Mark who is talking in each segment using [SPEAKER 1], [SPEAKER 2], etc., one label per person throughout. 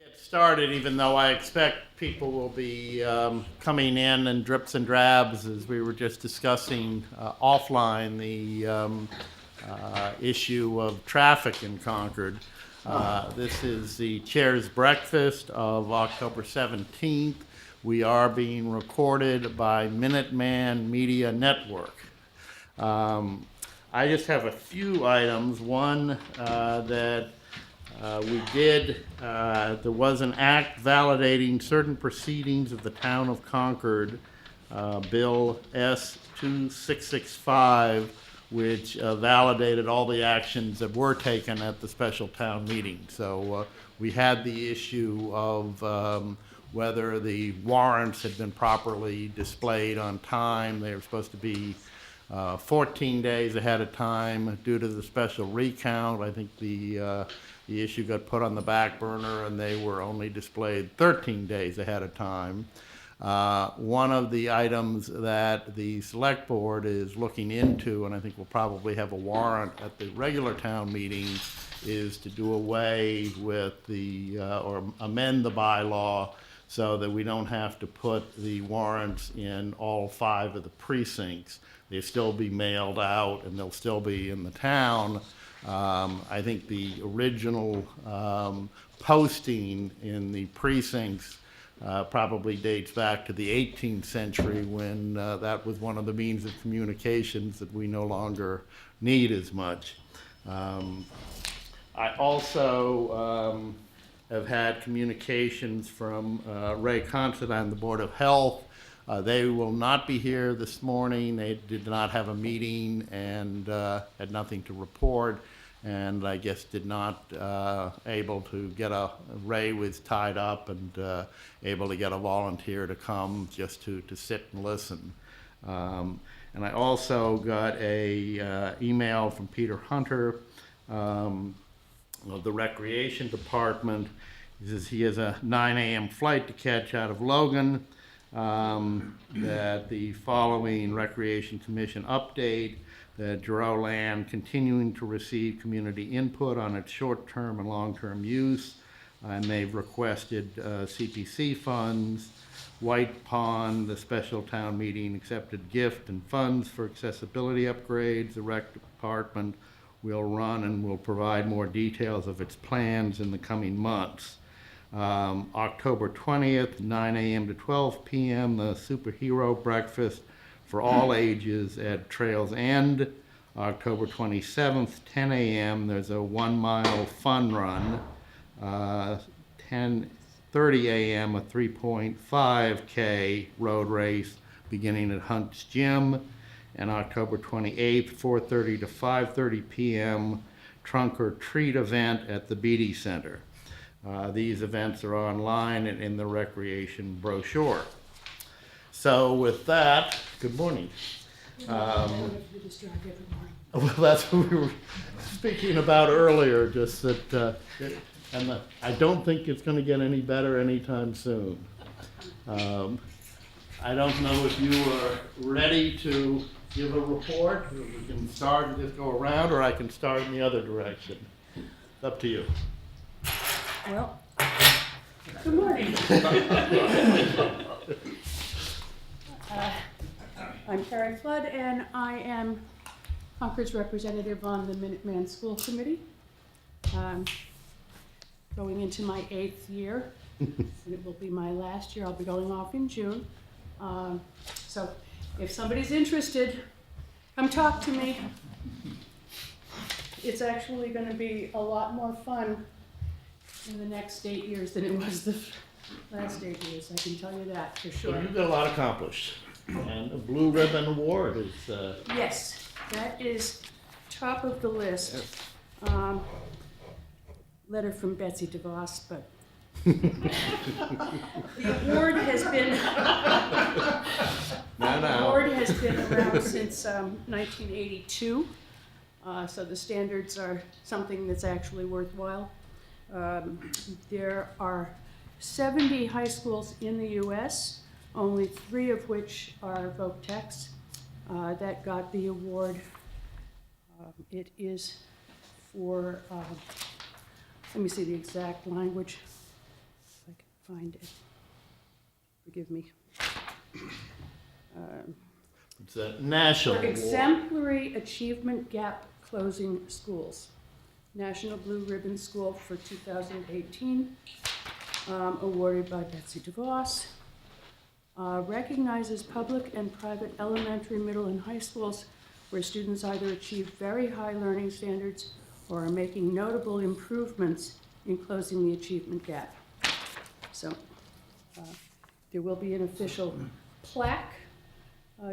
[SPEAKER 1] Get started, even though I expect people will be coming in drips and drabs, as we were just discussing offline the issue of traffic in Concord. This is the Chair's Breakfast of October 17th. We are being recorded by Minuteman Media Network. I just have a few items. One that there was an act validating certain proceedings of the town of Concord, Bill S-2665, which validated all the actions that were taken at the special town meeting. So we had the issue of whether the warrants had been properly displayed on time. They were supposed to be 14 days ahead of time due to the special recount. I think the issue got put on the back burner and they were only displayed 13 days ahead of time. One of the items that the select board is looking into, and I think we'll probably have a warrant at the regular town meeting, is to do away with or amend the bylaw so that we don't have to put the warrants in all 5 of the precincts. They'll still be mailed out and they'll still be in the town. I think the original posting in the precincts probably dates back to the 18th century when that was one of the means of communications that we no longer need as much. I also have had communications from Ray Considine, the Board of Health. They will not be here this morning. They did not have a meeting and had nothing to report, and I guess did not able to get Ray was tied up and able to get a volunteer to come just to sit and listen. And I also got a email from Peter Hunter of the Recreation Department. He says he has a 9 a.m. flight to catch out of Logan. That the following Recreation Commission update, that Giroux Land continuing to receive community input on its short-term and long-term use, and they've requested CPC funds. White Pond, the special town meeting accepted gift and funds for accessibility upgrades. The Rec Department will run and will provide more details of its plans in the coming months. October 20th, 9 a.m. to 12 p.m., the superhero breakfast for all ages at Trails End. October 27th, 10 a.m., there's a 1 mile fun run. 10:30 a.m., a 3.5K road race beginning at Hunt's Gym. And October 28th, 4:30 to 5:30 p.m., trunk or treat event at the Beatty Center. These events are online and in the recreation brochure. So with that, good morning. Well, that's what we were speaking about earlier, just that, I don't think it's going to get any better anytime soon. I don't know if you are ready to give a report. We can start and just go around, or I can start in the other direction. It's up to you.
[SPEAKER 2] Well, good morning. I'm Carrie Flood, and I am Concord's representative on the Minuteman School Committee. Going into my 8th year, and it will be my last year. I'll be going off in June. So if somebody's interested, come talk to me. It's actually going to be a lot more fun in the next 8 years than it was the last 8 years. I can tell you that for sure.
[SPEAKER 1] So you've got a lot accomplished, and a Blue Ribbon Award is...
[SPEAKER 2] Yes, that is top of the list. Letter from Betsy DeVos, but the award has been around since 1982. So the standards are something that's actually worthwhile. There are 70 high schools in the U.S., only 3 of which are voc-techs that got the award. It is for, let me see the exact language. find it. Forgive me.
[SPEAKER 1] It's a national
[SPEAKER 2] For
[SPEAKER 1] award.
[SPEAKER 2] exemplary achievement gap closing schools. National Blue Ribbon School for 2018, awarded by Betsy DeVos. Recognizes public and private elementary, middle, and high schools where students either achieve very high learning standards or are making notable improvements in closing the achievement gap. So there will be an official plaque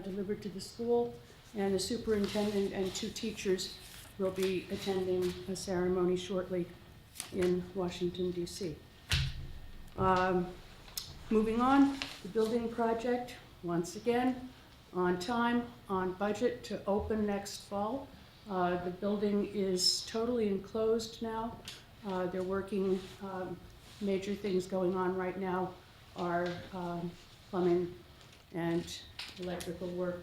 [SPEAKER 2] delivered to the school, and the superintendent and 2 teachers will be attending a ceremony shortly in Washington, D.C. Moving on, the building project, once again, on time, on budget to open next fall. The building is totally enclosed now. They're working, major things going on right now are plumbing and electrical work.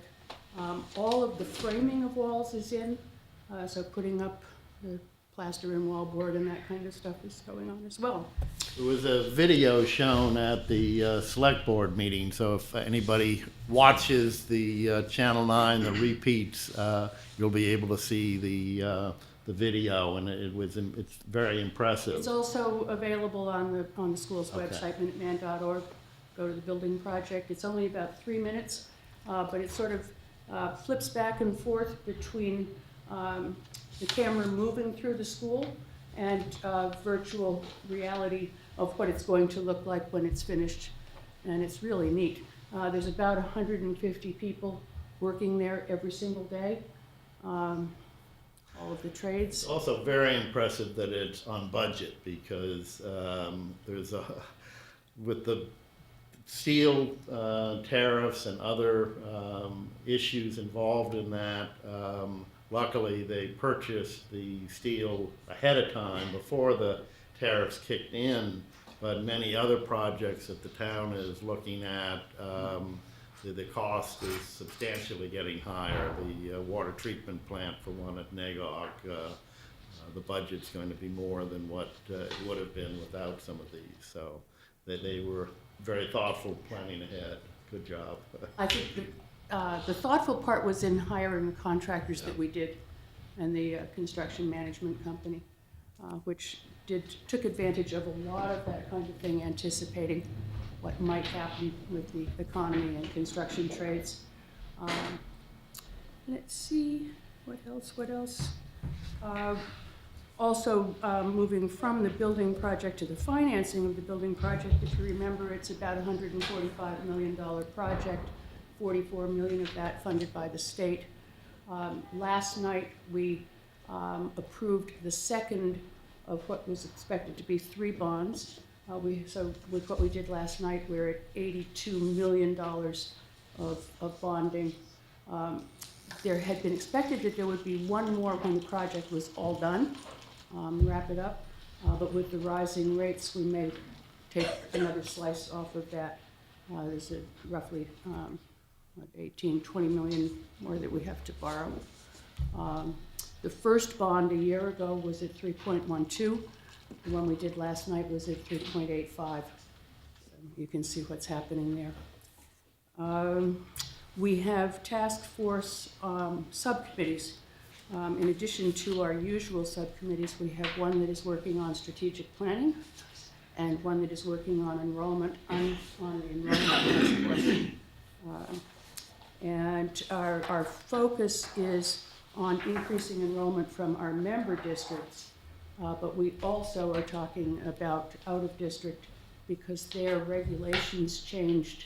[SPEAKER 2] All of the framing of walls is in, so putting up the plaster and wallboard and that kind of stuff is going on as well.
[SPEAKER 1] There was a video shown at the select board meeting, so if anybody watches the Channel 9, the repeats, you'll be able to see the video, and it's very impressive.
[SPEAKER 2] It's also available on the school's
[SPEAKER 1] Okay.
[SPEAKER 2] website, minuteman.org. Go to the building project. It's only about 3 minutes, but it sort of flips back and forth between the camera moving through the school and virtual reality of what it's going to look like when it's finished. And it's really neat. There's about 150 people working there every single day, all of the trades.
[SPEAKER 1] It's also very impressive that it's on budget, because with the steel tariffs and other issues involved in that, luckily they purchased the steel ahead of time before the tariffs kicked in, but many other projects that the town is looking at, the cost is substantially getting higher. The water treatment plant, for one, at Nagog, the budget's going to be more than what it would have been without some of these. So they were very thoughtful planning ahead. Good job.
[SPEAKER 2] I think the thoughtful part was in hiring the contractors that we did, and the construction management company, which took advantage of a lot of that kind of thing, anticipating what might happen with the economy and construction trades. Let's see, what else? Also, moving from the building project to the financing of the building project, if you remember, it's about a $145 million project, 44 million of that funded by the state. Last night, we approved the second of what was expected to be 3 bonds. So with what we did last night, we're at $82 million of bonding. There had been expected that there would be one more when the project was all done, wrap it up. But with the rising rates, we may take another slice off of that. There's a roughly 18, 20 million more that we have to borrow. The first bond a year ago was at 3.12. The one we did last night was at 3.85. So you can see what's happening there. We have task force subcommittees. In addition to our usual subcommittees, we have one that is working on strategic planning and one that is working on enrollment, on the enrollment task force. And our focus is on increasing enrollment from our member districts, but we also are talking about out of district, because their regulations changed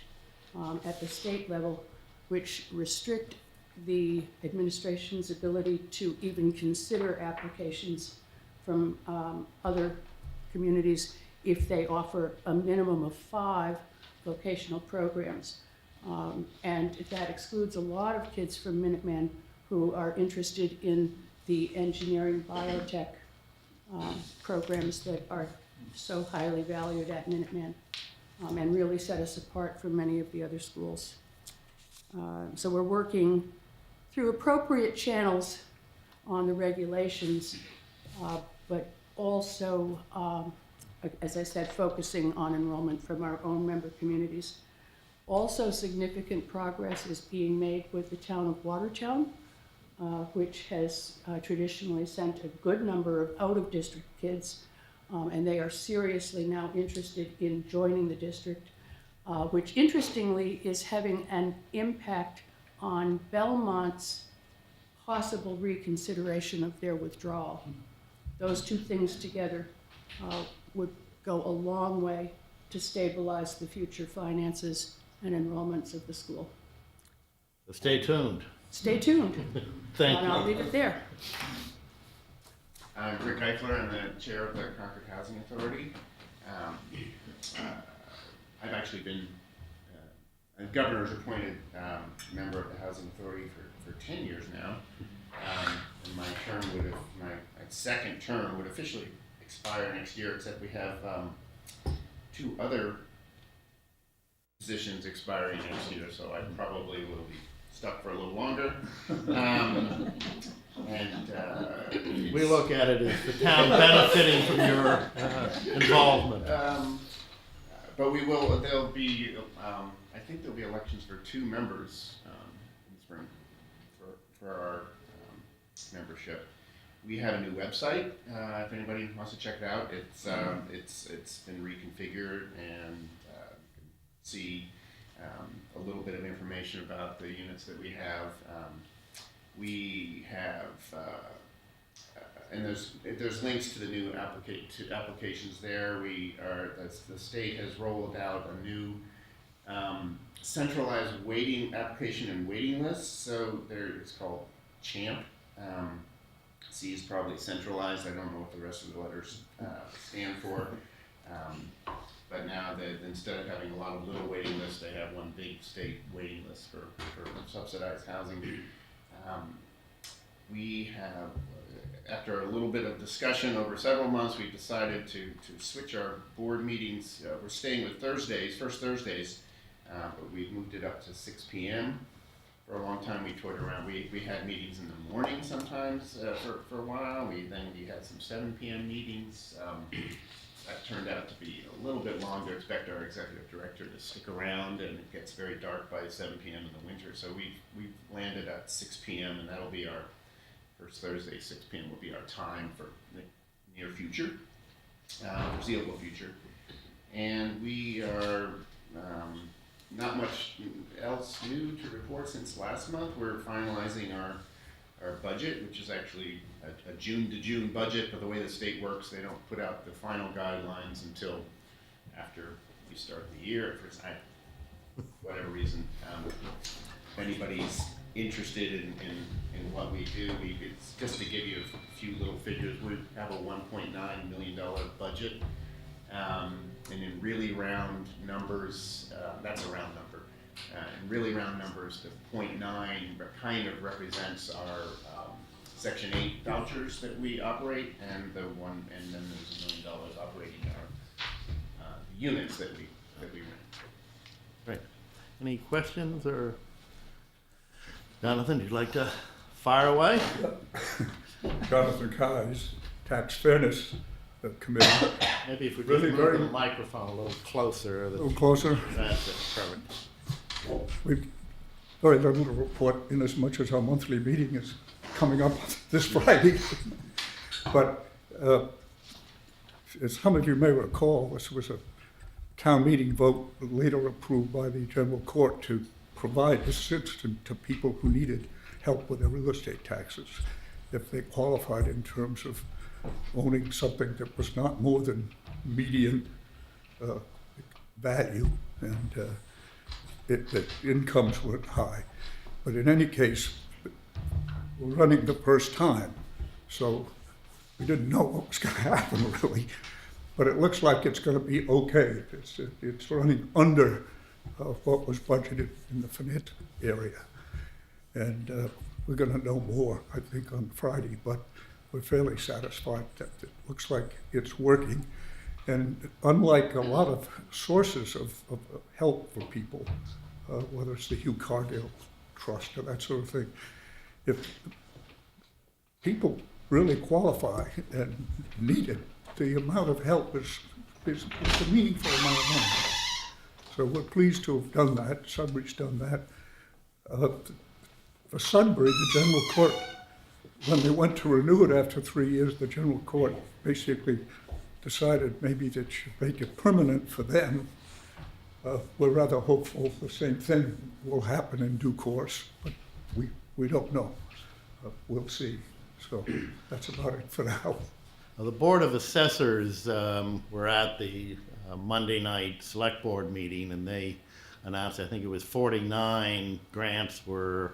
[SPEAKER 2] at the state level, which restrict the administration's ability to even consider applications from other communities if they offer a minimum of 5 vocational programs. And that excludes a lot of kids from Minuteman who are interested in the engineering biotech programs that are so highly valued at Minuteman, and really set us apart from many of the other schools. So we're working through appropriate channels on the regulations, but also as I said, focusing on enrollment from our own member communities. Also, significant progress is being made with the town of Watertown, which has traditionally sent a good number of out-of-district kids, and they are seriously now interested in joining the district, which interestingly is having an impact on Belmont's possible reconsideration of their withdrawal. Those two things together would go a long way to stabilize the future finances and enrollments of the school.
[SPEAKER 1] So stay tuned.
[SPEAKER 2] Stay tuned.
[SPEAKER 1] Thank
[SPEAKER 2] And I'll
[SPEAKER 1] you.
[SPEAKER 2] leave it there.
[SPEAKER 3] I'm Rick Eichler, I'm the chair of the Concord Housing Authority. I've actually been a governor's appointed member of the Housing Authority for 10 years now. And my second term would officially expire next year, except we have 2 other positions expiring next year, so I probably will be stuck for a little longer.
[SPEAKER 1] We look at it as the town benefiting from your involvement.
[SPEAKER 3] But there'll be, I think there'll be elections for 2 members in the spring for our membership. We have a new website, if anybody wants to check it out. It's been reconfigured, and you can see a little bit of information about the units that we have. We have, and there's links to the new applications there. The state has rolled out a new centralized application and waiting list. So it's called CHAMP. C is probably centralized. I don't know what the rest of the letters stand for. But now instead of having a lot of little waiting lists, they have one big state waiting list for subsidized housing. We have, after a little bit of discussion over several months, we've decided to switch our board meetings. We're staying with first Thursdays, but we've moved it up to 6 p.m. For a long time, we toyed around. We had meetings in the morning sometimes for a while. We had some 7 p.m. meetings. That turned out to be a little bit longer. Expect our executive director to stick around, and it gets very dark by 7 p.m. in the winter. So we've landed at 6 p.m. and that'll be our first Thursday. 6 p.m. will be our time for the near future, foreseeable future. And we are not much else new to report since last month. We're finalizing our budget, which is actually a June to June budget, but the way the state works, they don't put out the final guidelines until after we start the year. For whatever reason, if anybody's interested in what we do, it's just to give you a few little figures. We have a $1.9 million budget, and in really round numbers, that's a round number. In really round numbers, the 0.9 kind of represents our Section 8 vouchers that we operate, and then there's $1 million operating our units that we rent.
[SPEAKER 1] Right. Any questions or Jonathan, you'd like to fire away?
[SPEAKER 4] Jonathan Keyes, Tax Fairness Committee.
[SPEAKER 1] Maybe if we
[SPEAKER 4] Really
[SPEAKER 1] could move
[SPEAKER 4] very-
[SPEAKER 1] the microphone a little closer.
[SPEAKER 4] A little closer.
[SPEAKER 1] That's it, perfect.
[SPEAKER 4] We've very little to report in as much as our monthly meeting is coming up this Friday. But as some of you may recall, this was a town meeting vote later approved by the general court to provide assistance to people who needed help with their real estate taxes if they qualified in terms of owning something that was not more than median value, and the incomes weren't high. But in any case, we're running the first time, so we didn't know what was going to happen really. But it looks like it's going to be okay. It's running under what was budgeted in the finance area. And we're going to know more, I think, on Friday, but we're fairly satisfied that it looks like it's working. And unlike a lot of sources of help for people, whether it's the Hugh Cardale Trust or that sort of thing, if people really qualify and need it, the amount of help is is a meaningful amount of money. So we're pleased to have done that. Sudbury's done that. For Sudbury, the general court, when they went to renew it after 3 years, the general court basically decided maybe that should make it permanent for them. We're rather hopeful the same thing will happen in due course, but we don't know. We'll see. So that's about it for now.
[SPEAKER 1] Well, the Board of Assessors were at the Monday night Select Board meeting, and they announced, I think it was 49 grants were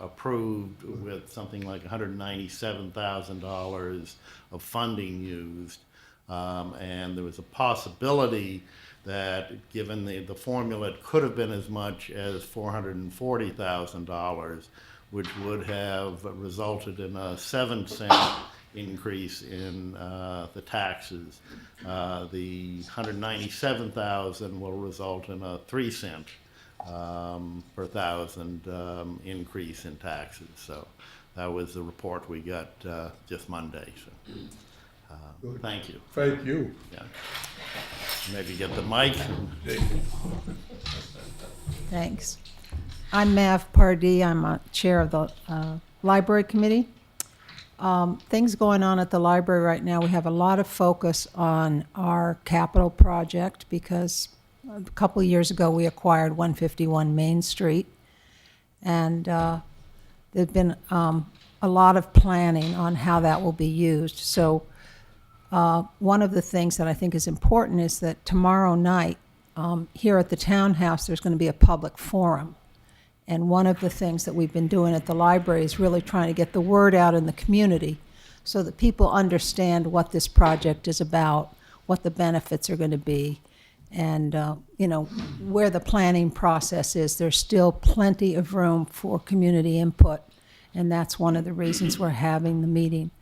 [SPEAKER 1] approved with something like $197,000 of funding used. And there was a possibility that, given the formula, it could have been as much as $440,000, which would have resulted in a 7-cent increase in the taxes. The $197,000 will result in a 3-cent per thousand increase in taxes. So that was the report we got just Monday. So thank you.
[SPEAKER 4] Thank you.
[SPEAKER 1] Yeah. Maybe get the mic.
[SPEAKER 5] Thanks. I'm Mav Pardee. I'm chair of the library committee. Things going on at the library right now. We have a lot of focus on our capital project because a couple of years ago we acquired 151 Main Street, and there's been a lot of planning on how that will be used. So one of the things that I think is important is that tomorrow night here at the townhouse there's going to be a public forum. And one of the things that we've been doing at the library is really trying to get the word out in the community so that people understand what this project is about, what the benefits are going to be, and where the planning process is. There's still plenty of room for community input, and that's one of the reasons we're having the meeting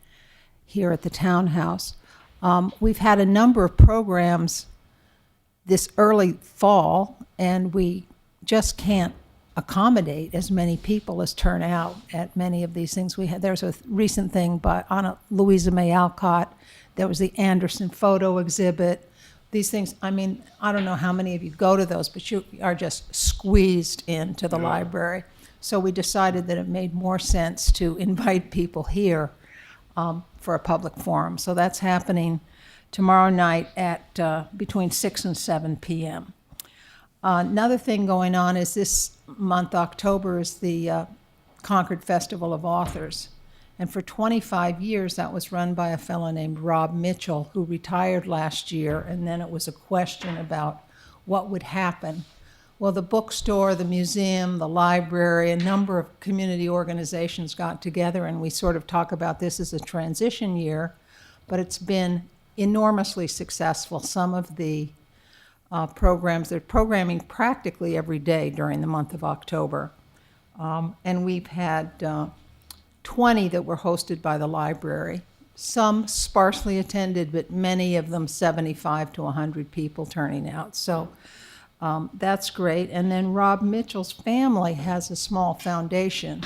[SPEAKER 5] here at the townhouse. We've had a number of programs this early fall, and we just can't accommodate as many people as turn out at many of these things. There's a recent thing by Louisa May Alcott. There was the Anderson photo exhibit. These things, I mean, I don't know how many of you go to those, but you are just squeezed into the library. So we decided that it made more sense to invite people here for a public forum. So that's happening tomorrow night at between 6 and 7 p.m. Another thing going on is this month, October, is the Concord Festival of Authors. And for 25 years, that was run by a fellow named Rob Mitchell, who retired last year, and then it was a question about what would happen. Well, the bookstore, the museum, the library, a number of community organizations got together, and we sort of talk about this as a transition year, but it's been enormously successful. Some of the programs, they're programming practically every day during the month of October. And we've had 20 that were hosted by the library, some sparsely attended, but many of them 75 to 100 people turning out. So that's great. And then Rob Mitchell's family has a small foundation,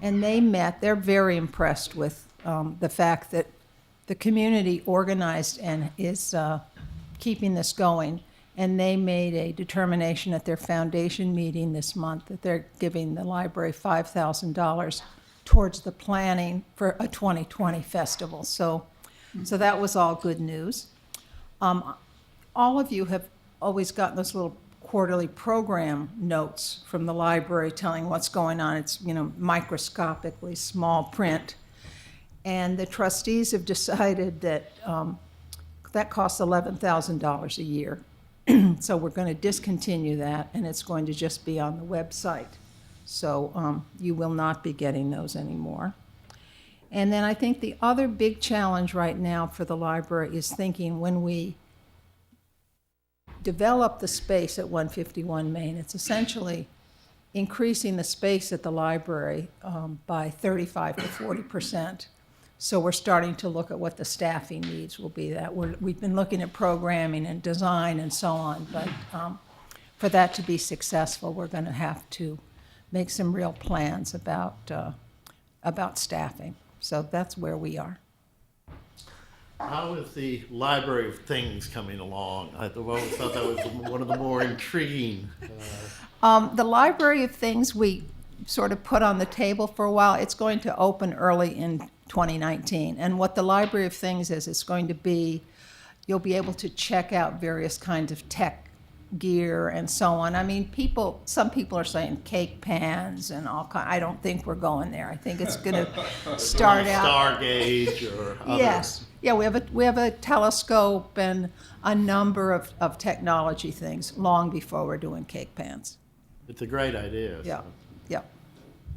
[SPEAKER 5] and they met. They're very impressed with the fact that the community organized and is keeping this going. And they made a determination at their foundation meeting this month that they're giving the library $5,000 towards the planning for a 2020 festival. So that was all good news. All of you have always gotten those little quarterly program notes from the library telling what's going on. It's, microscopically small print. And the trustees have decided that that costs $11,000 a year. So we're going to discontinue that, and it's going to just be on the website. So you will not be getting those anymore. And then I think the other big challenge right now for the library is thinking when we develop the space at 151 Main, it's essentially increasing the space at the library by 35 to 40%. So we're starting to look at what the staffing needs will be. We've been looking at programming and design and so on, but for that to be successful, we're going to have to make some real plans about staffing. So that's where we are.
[SPEAKER 1] How is the Library of Things coming along? I've always thought that was one of the more intriguing.
[SPEAKER 5] The Library of Things we sort of put on the table for a while. It's going to open early in 2019. And what the Library of Things is, it's going to be, you'll be able to check out various kinds of tech gear and so on. I mean, some people are saying cake pans and all kind. I don't think we're going there. I think it's going to start out.
[SPEAKER 1] Stargate or other.
[SPEAKER 5] Yes. Yeah, we have a telescope and a number of technology things long before we're doing cake pans.
[SPEAKER 1] It's a great idea.
[SPEAKER 5] Yeah, yeah,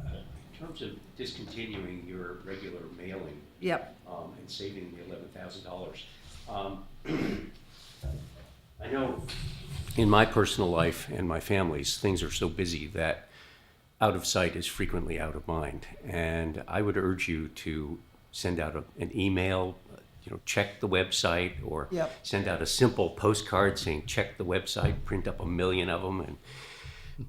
[SPEAKER 6] In terms of discontinuing your regular mailing
[SPEAKER 5] yep.
[SPEAKER 6] and saving the $11,000, I know in my personal life and my family's, things are so busy that out of sight is frequently out of mind. And I would urge you to send out an email, check the website, or
[SPEAKER 5] Yep.
[SPEAKER 6] send out a simple postcard saying check the website, print up 1 million of them, and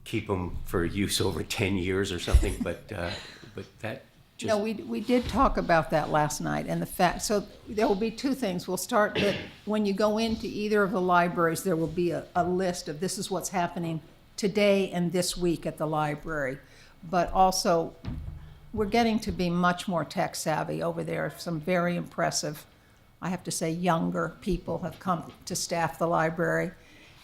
[SPEAKER 6] keep them for use over 10 years or something. But that just
[SPEAKER 5] No, we did talk about that last night, and the fact, so there will be two things. We'll start that when you go into either of the libraries, there will be a list of this is what's happening today and this week at the library. But also, we're getting to be much more tech savvy over there. Some very impressive, I have to say, younger people have come to staff the library.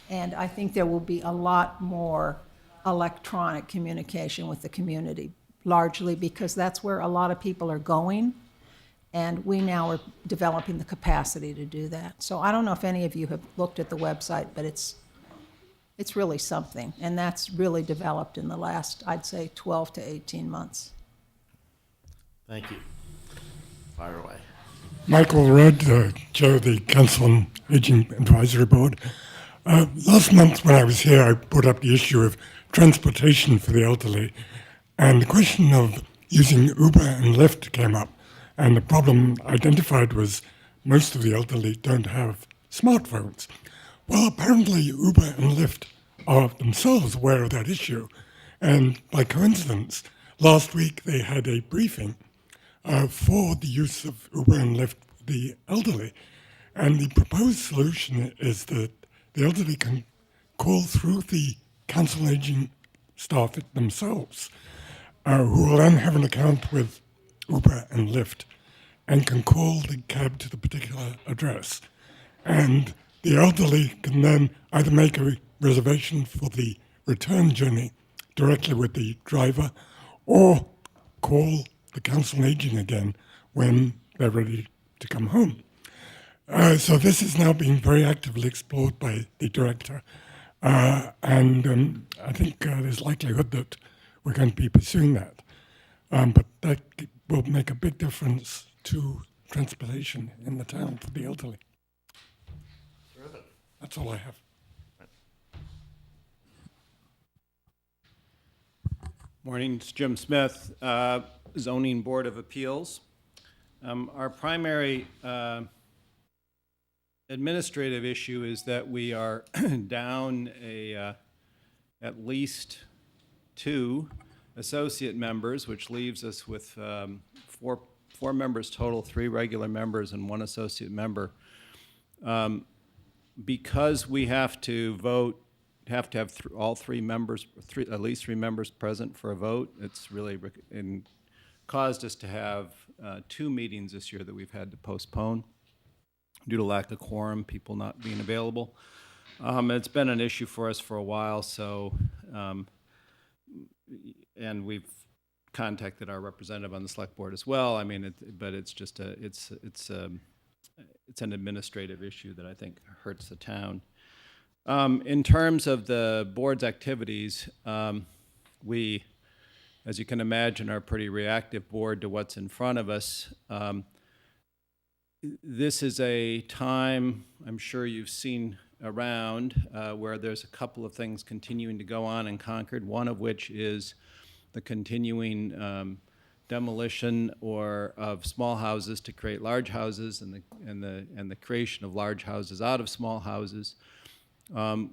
[SPEAKER 5] And I think there will be a lot more electronic communication with the community, largely because that's where a lot of people are going. And we now are developing the capacity to do that. So I don't know if any of you have looked at the website, but it's really something. And that's really developed in the last, I'd say, 12 to 18 months.
[SPEAKER 1] Thank you. Fire away.
[SPEAKER 7] Michael Rudd, Chair of the Council on Aging Advisory Board. Last month when I was here, I brought up the issue of transportation for the elderly, and the question of using Uber and Lyft came up. And the problem identified was most of the elderly don't have smartphones. Well, apparently Uber and Lyft are themselves aware of that issue. And by coincidence, last week they had a briefing for the use of Uber and Lyft for the elderly. And the proposed solution is that the elderly can call through the council aging staff themselves, who will then have an account with Uber and Lyft and can call the cab to the particular address. And the elderly can then either make a reservation for the return journey directly with the driver or call the council on aging again when they're ready to come home. So this is now being very actively explored by the director. And I think there's likelihood that we're going to be pursuing that. But that will make a big difference to transportation in the town for the elderly.
[SPEAKER 1] Terrific.
[SPEAKER 7] That's all I have.
[SPEAKER 8] Morning, it's Jim Smith, Zoning Board of Appeals. Our primary administrative issue is that we are down at least 2 associate members, which leaves us with four members total, 3 regular members and 1 associate member. Because we have to vote, have to have all 3 members, at least 3 members present for a vote. It's really caused us to have 2 meetings this year that we've had to postpone due to lack of quorum, people not being available. It's been an issue for us for a while, so, and we've contacted our representative on the select board as well. I mean, but it's just it's an administrative issue that I think hurts the town. In terms of the board's activities, we, as you can imagine, are a pretty reactive board to what's in front of us. This is a time, I'm sure you've seen around, where there's a couple of things continuing to go on in Concord, one of which is the continuing demolition of small houses to create large houses and the creation of large houses out of small houses.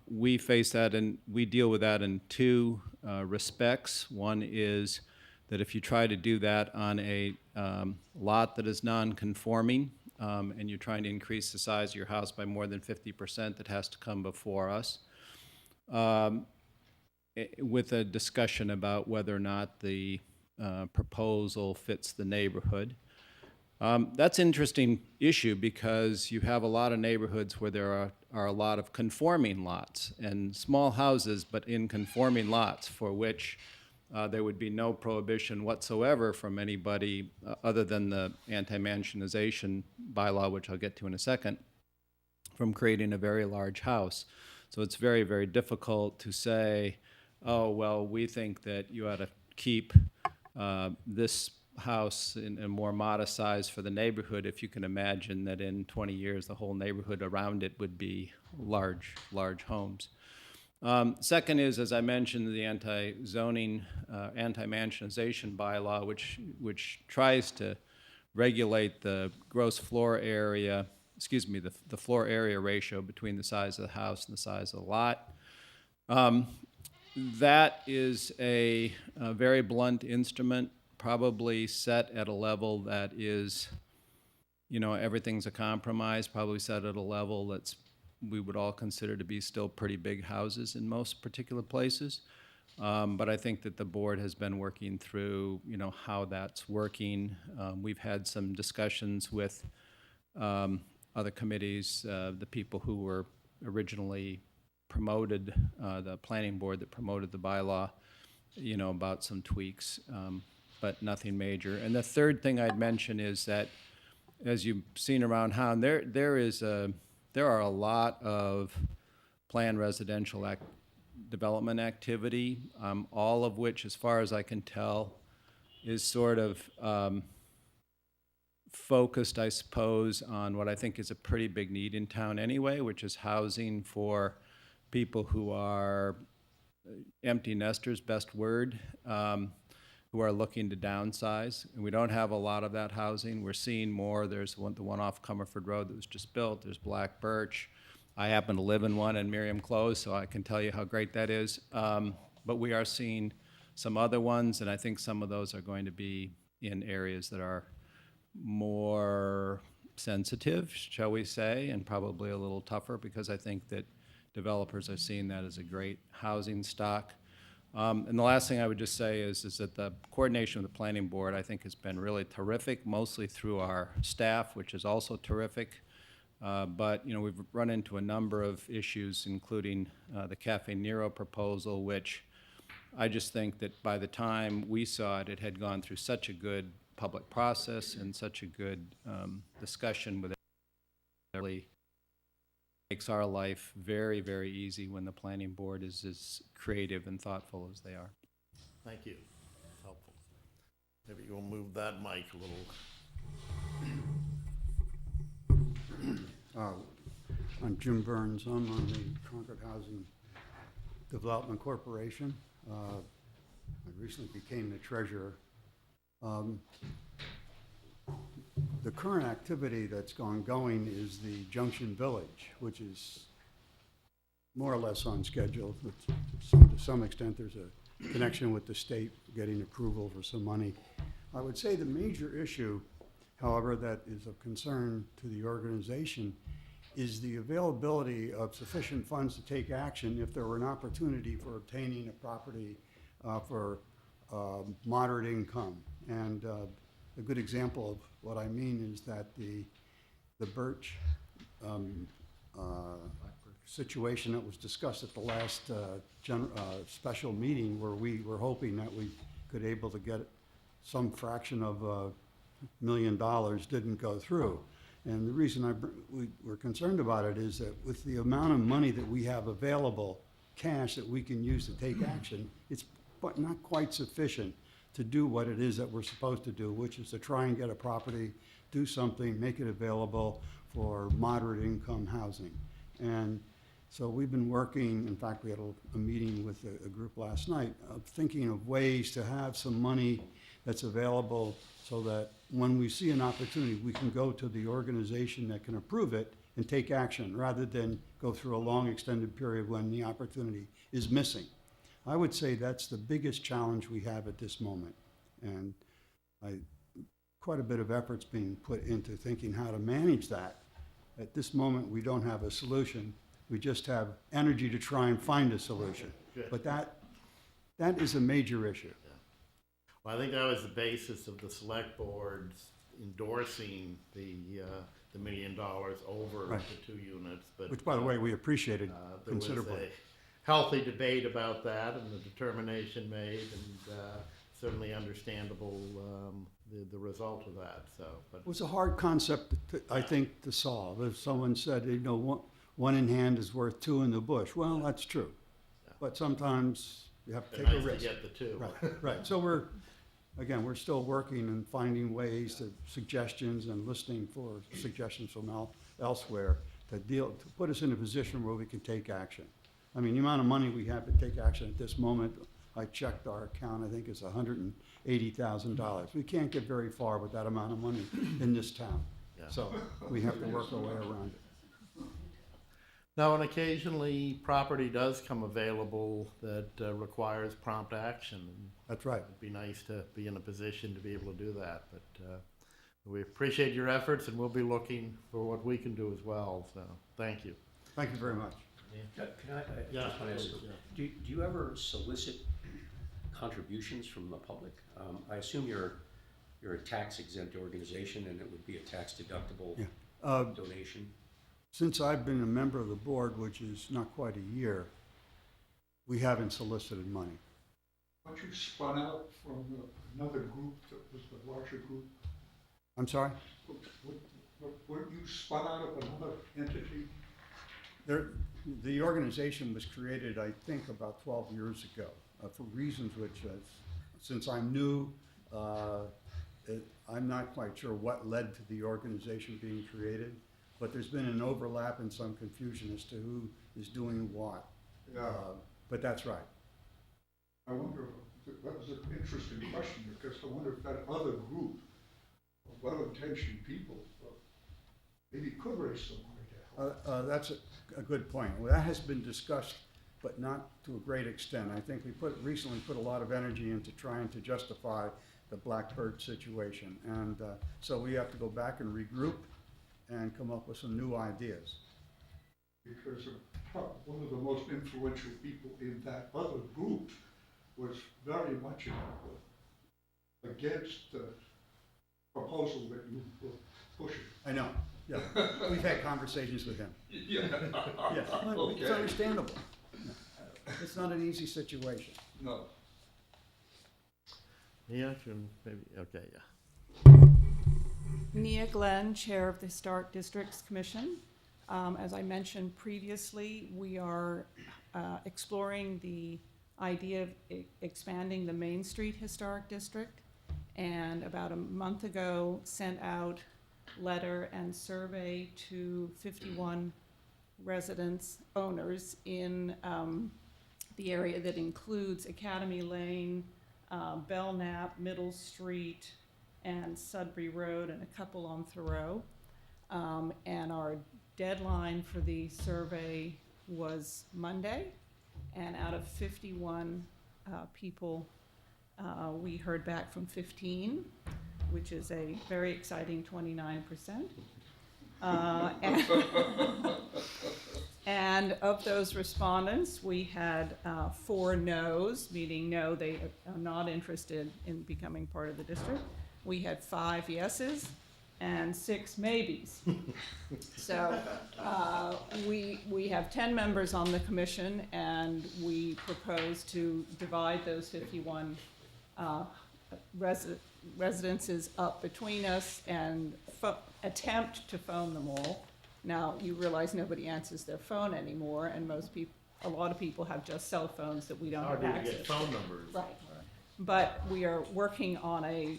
[SPEAKER 8] We face that and we deal with that in 2 respects. One is that if you try to do that on a lot that is non-conforming, and you're trying to increase the size of your house by more than 50%, that has to come before us with a discussion about whether or not the proposal fits the neighborhood. That's an interesting issue because you have a lot of neighborhoods where there are a lot of conforming lots and small houses, but in conforming lots for which there would be no prohibition whatsoever from anybody other than the anti-mansionization bylaw, which I'll get to in a second, from creating a very large house. So it's very, very difficult to say, oh, well, we think that you ought to keep this house in a more modest size for the neighborhood, if you can imagine that in 20 years the whole neighborhood around it would be large homes. Second is, as I mentioned, the anti-zoning, anti-mansionization bylaw, which tries to regulate the gross floor area, the floor area ratio between the size of the house and the size of the lot. That is a very blunt instrument, probably set at a level that is, everything's a compromise, probably set at a level that's we would all consider to be still pretty big houses in most particular places. But I think that the board has been working through, how that's working. We've had some discussions with other committees, the people who were originally promoted, the planning board that promoted the bylaw, about some tweaks, but nothing major. And the third thing I'd mention is that, as you've seen around town, there are a lot of planned residential development activity, all of which, as far as I can tell, is sort of focused, I suppose, on what I think is a pretty big need in town anyway, which is housing for people who are empty nesters, best word, who are looking to downsize. And we don't have a lot of that housing. We're seeing more. There's the one off Comerford Road that was just built. There's Black Birch. I happen to live in one in Miriam Close, so I can tell you how great that is. But we are seeing some other ones, and I think some of those are going to be in areas that are more sensitive, shall we say, and probably a little tougher, because I think that developers are seeing that as a great housing stock. And the last thing I would just say is that the coordination of the planning board, I think, has been really terrific, mostly through our staff, which is also terrific. But we've run into a number of issues, including the Cafe Nero proposal, which I just think that by the time we saw it, it had gone through such a good public process and such a good discussion with it. Really makes our life very, very easy when the planning board is as creative and thoughtful as they are.
[SPEAKER 1] Thank you. Helpful. Maybe you'll move that mic a little.
[SPEAKER 9] I'm Jim Burns. I'm on the Concord Housing Development Corporation. I recently became the treasurer. The current activity that's going is the Junction Village, which is more or less on schedule. To some extent, there's a connection with the state getting approval for some money. I would say the major issue, however, that is of concern to the organization is the availability of sufficient funds to take action if there were an opportunity for obtaining a property for moderate income. And a good example of what I mean is that the Birch situation that was discussed at the last special meeting, where we were hoping that we could able to get some fraction of $1 million, didn't go through. And the reason we were concerned about it is that with the amount of money that we have available, cash that we can use to take action, it's not quite sufficient to do what it is that we're supposed to do, which is to try and get a property, do something, make it available for moderate income housing. And so we've been working, in fact, we had a meeting with a group last night, of thinking of ways to have some money that's available so that when we see an opportunity, we can go to the organization that can approve it and take action, rather than go through a long extended period when the opportunity is missing. I would say that's the biggest challenge we have at this moment. And quite a bit of effort's being put into thinking how to manage that. At this moment, we don't have a solution. We just have energy to try and find a solution.
[SPEAKER 1] Good.
[SPEAKER 9] But that is a major issue.
[SPEAKER 1] Well, I think that was the basis of the select boards endorsing the $1 million over
[SPEAKER 9] Right.
[SPEAKER 1] the 2 units, but.
[SPEAKER 9] Which, by the way, we appreciated
[SPEAKER 1] There was
[SPEAKER 9] considerably.
[SPEAKER 1] a healthy debate about that and the determination made, and certainly understandable, the result of that, so. But
[SPEAKER 9] It was a hard concept, I think, to solve. If someone said, you know, one in hand is worth two in the bush, well, that's true. But sometimes you have to
[SPEAKER 1] it's
[SPEAKER 9] take a
[SPEAKER 1] nice to
[SPEAKER 9] risk.
[SPEAKER 1] get the two.
[SPEAKER 9] Right, right. So we're still working and finding ways to suggestions and listening for suggestions from elsewhere to put us in a position where we can take action. I mean, the amount of money we have to take action at this moment, I checked our account, I think it's $180,000. We can't get very far with that amount of money in this town.
[SPEAKER 1] Yeah.
[SPEAKER 9] So we have to work our way around it.
[SPEAKER 1] Now, and occasionally, property does come available that requires prompt action. And
[SPEAKER 9] That's right.
[SPEAKER 1] it'd be nice to be in a position to be able to do that, but we appreciate your efforts, and we'll be looking for what we can do as well, so, thank you.
[SPEAKER 9] Thank you very much.
[SPEAKER 6] Can I
[SPEAKER 1] Yeah,
[SPEAKER 6] just want to ask,
[SPEAKER 1] please, yeah.
[SPEAKER 6] do you ever solicit contributions from the public? I assume you're a tax exempt organization and it would be a tax deductible
[SPEAKER 9] Yeah.
[SPEAKER 6] donation.
[SPEAKER 9] Since I've been a member of the board, which is not quite a year, we haven't solicited money.
[SPEAKER 4] Weren't you spun out from another group that was the larger group?
[SPEAKER 9] I'm sorry?
[SPEAKER 4] Weren't you spun out of another entity?
[SPEAKER 9] The organization was created, I think, about 12 years ago, for reasons which, since I'm new, I'm not quite sure what led to the organization being created, but there's been an overlap and some confusion as to who is doing what.
[SPEAKER 4] Yeah.
[SPEAKER 9] But that's right.
[SPEAKER 4] I wonder, that was an interesting question, because I wonder if that other group of well-intentioned people maybe could raise some money to help.
[SPEAKER 9] That's a good point. Well, that has been discussed, but not to a great extent. I think we recently put a lot of energy into trying to justify the Blackbird situation. And so we have to go back and regroup and come up with some new ideas.
[SPEAKER 4] Because one of the most influential people in that other group was very much against the proposal that you were pushing.
[SPEAKER 9] I know, yeah. We've had conversations with him.
[SPEAKER 4] Yeah.
[SPEAKER 9] Yeah, well, it's understandable. It's not an easy situation.
[SPEAKER 4] No.
[SPEAKER 1] Yeah, maybe, okay, yeah.
[SPEAKER 2] Nia Glenn, Chair of the Historic Districts Commission. As I mentioned previously, we are exploring the idea of expanding the Main Street Historic District, and about a month ago sent out letter and survey to 51 residents, owners in the area that includes Academy Lane, Belknap, Middle Street, and Sudbury Road, and a couple on Thoreau. And our deadline for the survey was Monday, and out of 51 people, we heard back from 15, which is a very exciting 29%. And of those respondents, we had 4 no's, meaning no, they are not interested in becoming part of the district. We had 5 yeses and 6 maybes. So we have 10 members on the commission, and we propose to divide those 51 residences up between us and attempt to phone them all. Now, you realize nobody answers their phone anymore, and a lot of people have just cell phones that we don't have
[SPEAKER 1] Harder to
[SPEAKER 2] access
[SPEAKER 1] get
[SPEAKER 2] to.
[SPEAKER 1] phone numbers.
[SPEAKER 2] Right. But we are working on a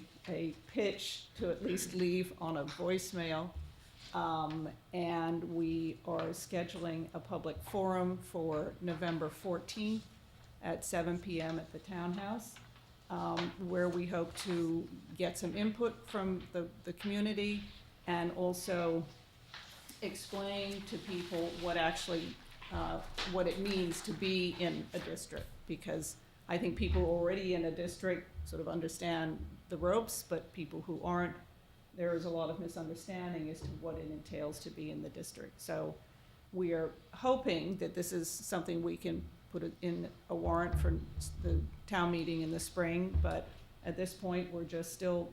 [SPEAKER 2] pitch to at least leave on a voicemail. And we are scheduling a public forum for November 14th at 7 p.m. at the Townhouse, where we hope to get some input from the community, and also explain to people what it means to be in a district, because I think people already in a district sort of understand the ropes, but people who aren't there is a lot of misunderstanding as to what it entails to be in the district. So we are hoping that this is something we can put in a warrant for the town meeting in the spring, but at this point, we're just still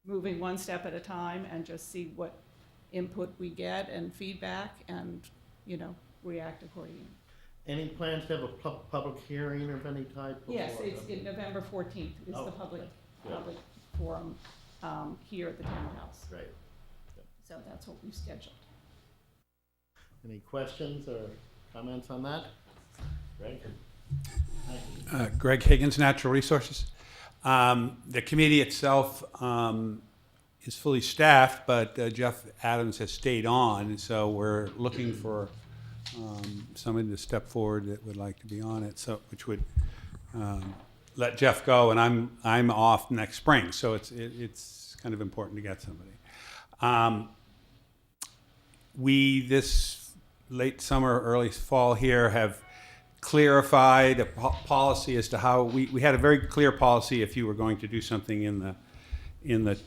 [SPEAKER 2] moving one step at a time and just see what input we get and feedback and, react accordingly.
[SPEAKER 1] Any plans to have a public hearing of any type?
[SPEAKER 2] Yes,
[SPEAKER 1] before
[SPEAKER 2] it's
[SPEAKER 1] the-
[SPEAKER 2] November 14th is
[SPEAKER 1] Oh,
[SPEAKER 2] the public
[SPEAKER 1] good.
[SPEAKER 2] forum here at the townhouse.
[SPEAKER 1] Great.
[SPEAKER 2] So that's what we've scheduled.
[SPEAKER 1] Any questions or comments on that? Greg?
[SPEAKER 10] Greg Higgins, Natural Resources. The committee itself is fully staffed, but Jeff Adams has stayed on, so we're looking for somebody to step forward that would like to be on it, so which would let Jeff go, and I'm off next spring, so it's kind of important to get somebody. We this late summer, early fall here have clarified a policy as to how we had a very clear policy if you were going to do something in the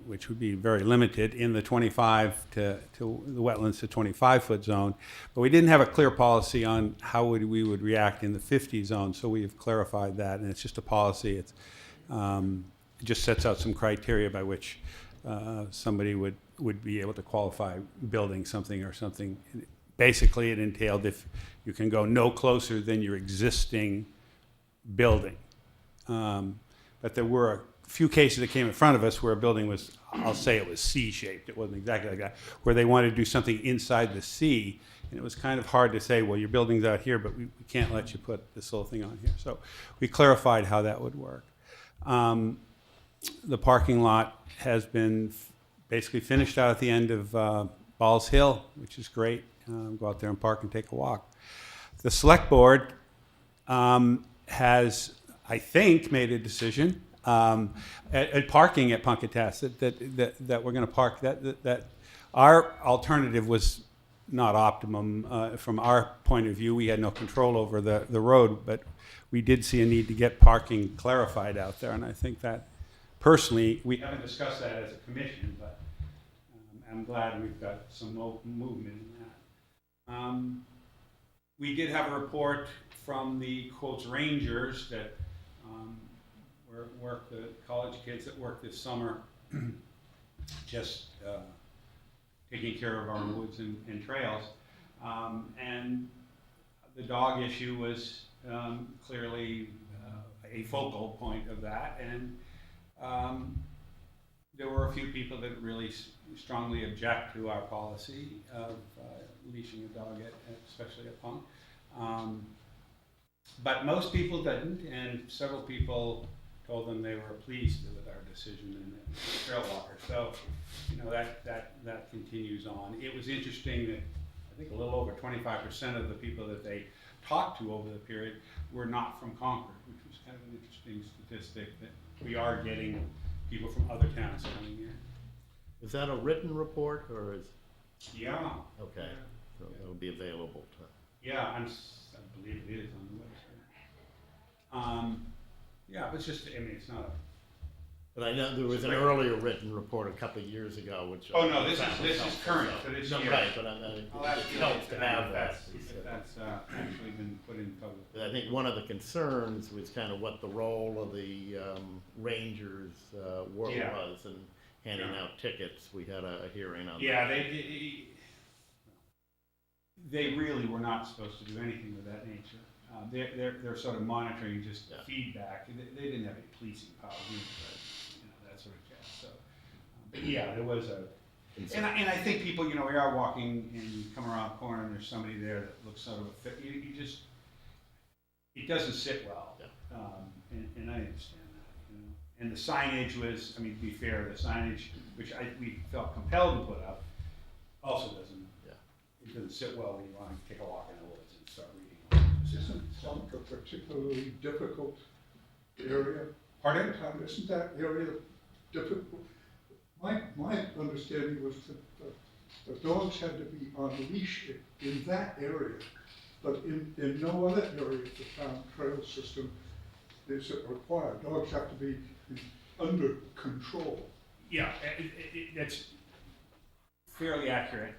[SPEAKER 10] which would be very limited in the 25 to the wetlands to 25-foot zone, but we didn't have a clear policy on how we would react in the 50 zone. So we have clarified that, and it's just a policy. It just sets out some criteria by which somebody would be able to qualify building something or something. Basically, it entailed if you can go no closer than your existing building. But there were a few cases that came in front of us where a building was, I'll say it was C-shaped. It wasn't exactly like that, where they wanted to do something inside the C, and it was kind of hard to say, well, your building's out here, but we can't let you put this little thing on here. So we clarified how that would work. The parking lot has been basically finished out at the end of Balls Hill, which is great. Go out there and park and take a walk. The select board has, I think, made a decision at parking at Punkatas that we're going to park. That our alternative was not optimum from our point of view. We had no control over the road, but we did see a need to get parking clarified out there, and I think that personally, we haven't discussed that as a commission, but I'm glad we've got some movement in that. We did have a report from the quotes rangers that work the college kids that work this summer, just taking care of our woods and trails, and the dog issue was clearly a focal point of that, and there were a few people that really strongly object to our policy of leashing a dog, especially at Punk. But most people didn't, and several people told them they were pleased with our decision in the trail walker. So, that continues on. It was interesting that I think a little over 25% of the people that they talked to over the period were not from Concord, which was kind of an interesting statistic that we are getting people from other towns coming in.
[SPEAKER 1] Is that a written report or is?
[SPEAKER 10] Yeah.
[SPEAKER 1] Okay, so it'll be available to.
[SPEAKER 10] Yeah, I believe it is on the website. Yeah, it's just, it's not a.
[SPEAKER 1] But I know there was an earlier written report a couple of years ago, which.
[SPEAKER 10] Oh, no, this is current, so this
[SPEAKER 1] No,
[SPEAKER 10] year.
[SPEAKER 1] right, but
[SPEAKER 10] I'll have
[SPEAKER 1] it
[SPEAKER 10] to
[SPEAKER 1] helps to have that.
[SPEAKER 10] if that's actually been put in public.
[SPEAKER 1] I think one of the concerns was kind of what the role of the rangers
[SPEAKER 10] Yeah.
[SPEAKER 1] was in handing
[SPEAKER 10] Yeah.
[SPEAKER 1] out tickets. We had a hearing on that.
[SPEAKER 10] Yeah, they really were not supposed to do anything of that nature. They're sort of monitoring just
[SPEAKER 1] Yeah.
[SPEAKER 10] feedback. They didn't have any policing power, that sort of jazz. So, but yeah, there was a. And I think people, we are walking and you come around the corner and there's somebody there that looks sort of a fit. It doesn't sit well.
[SPEAKER 1] Yeah.
[SPEAKER 10] And I understand that, And the signage was, to be fair, the signage, which we felt compelled to put up, also doesn't, it doesn't sit well when you want to take a walk in the woods and start reading.
[SPEAKER 4] Isn't Punk a particularly difficult area?
[SPEAKER 10] Pardon?
[SPEAKER 4] Isn't that area difficult? My understanding was that the dogs had to be on a leash in that area, but in no other area of the town trail system is it required. Dogs have to be under control.
[SPEAKER 10] Yeah, that's fairly accurate.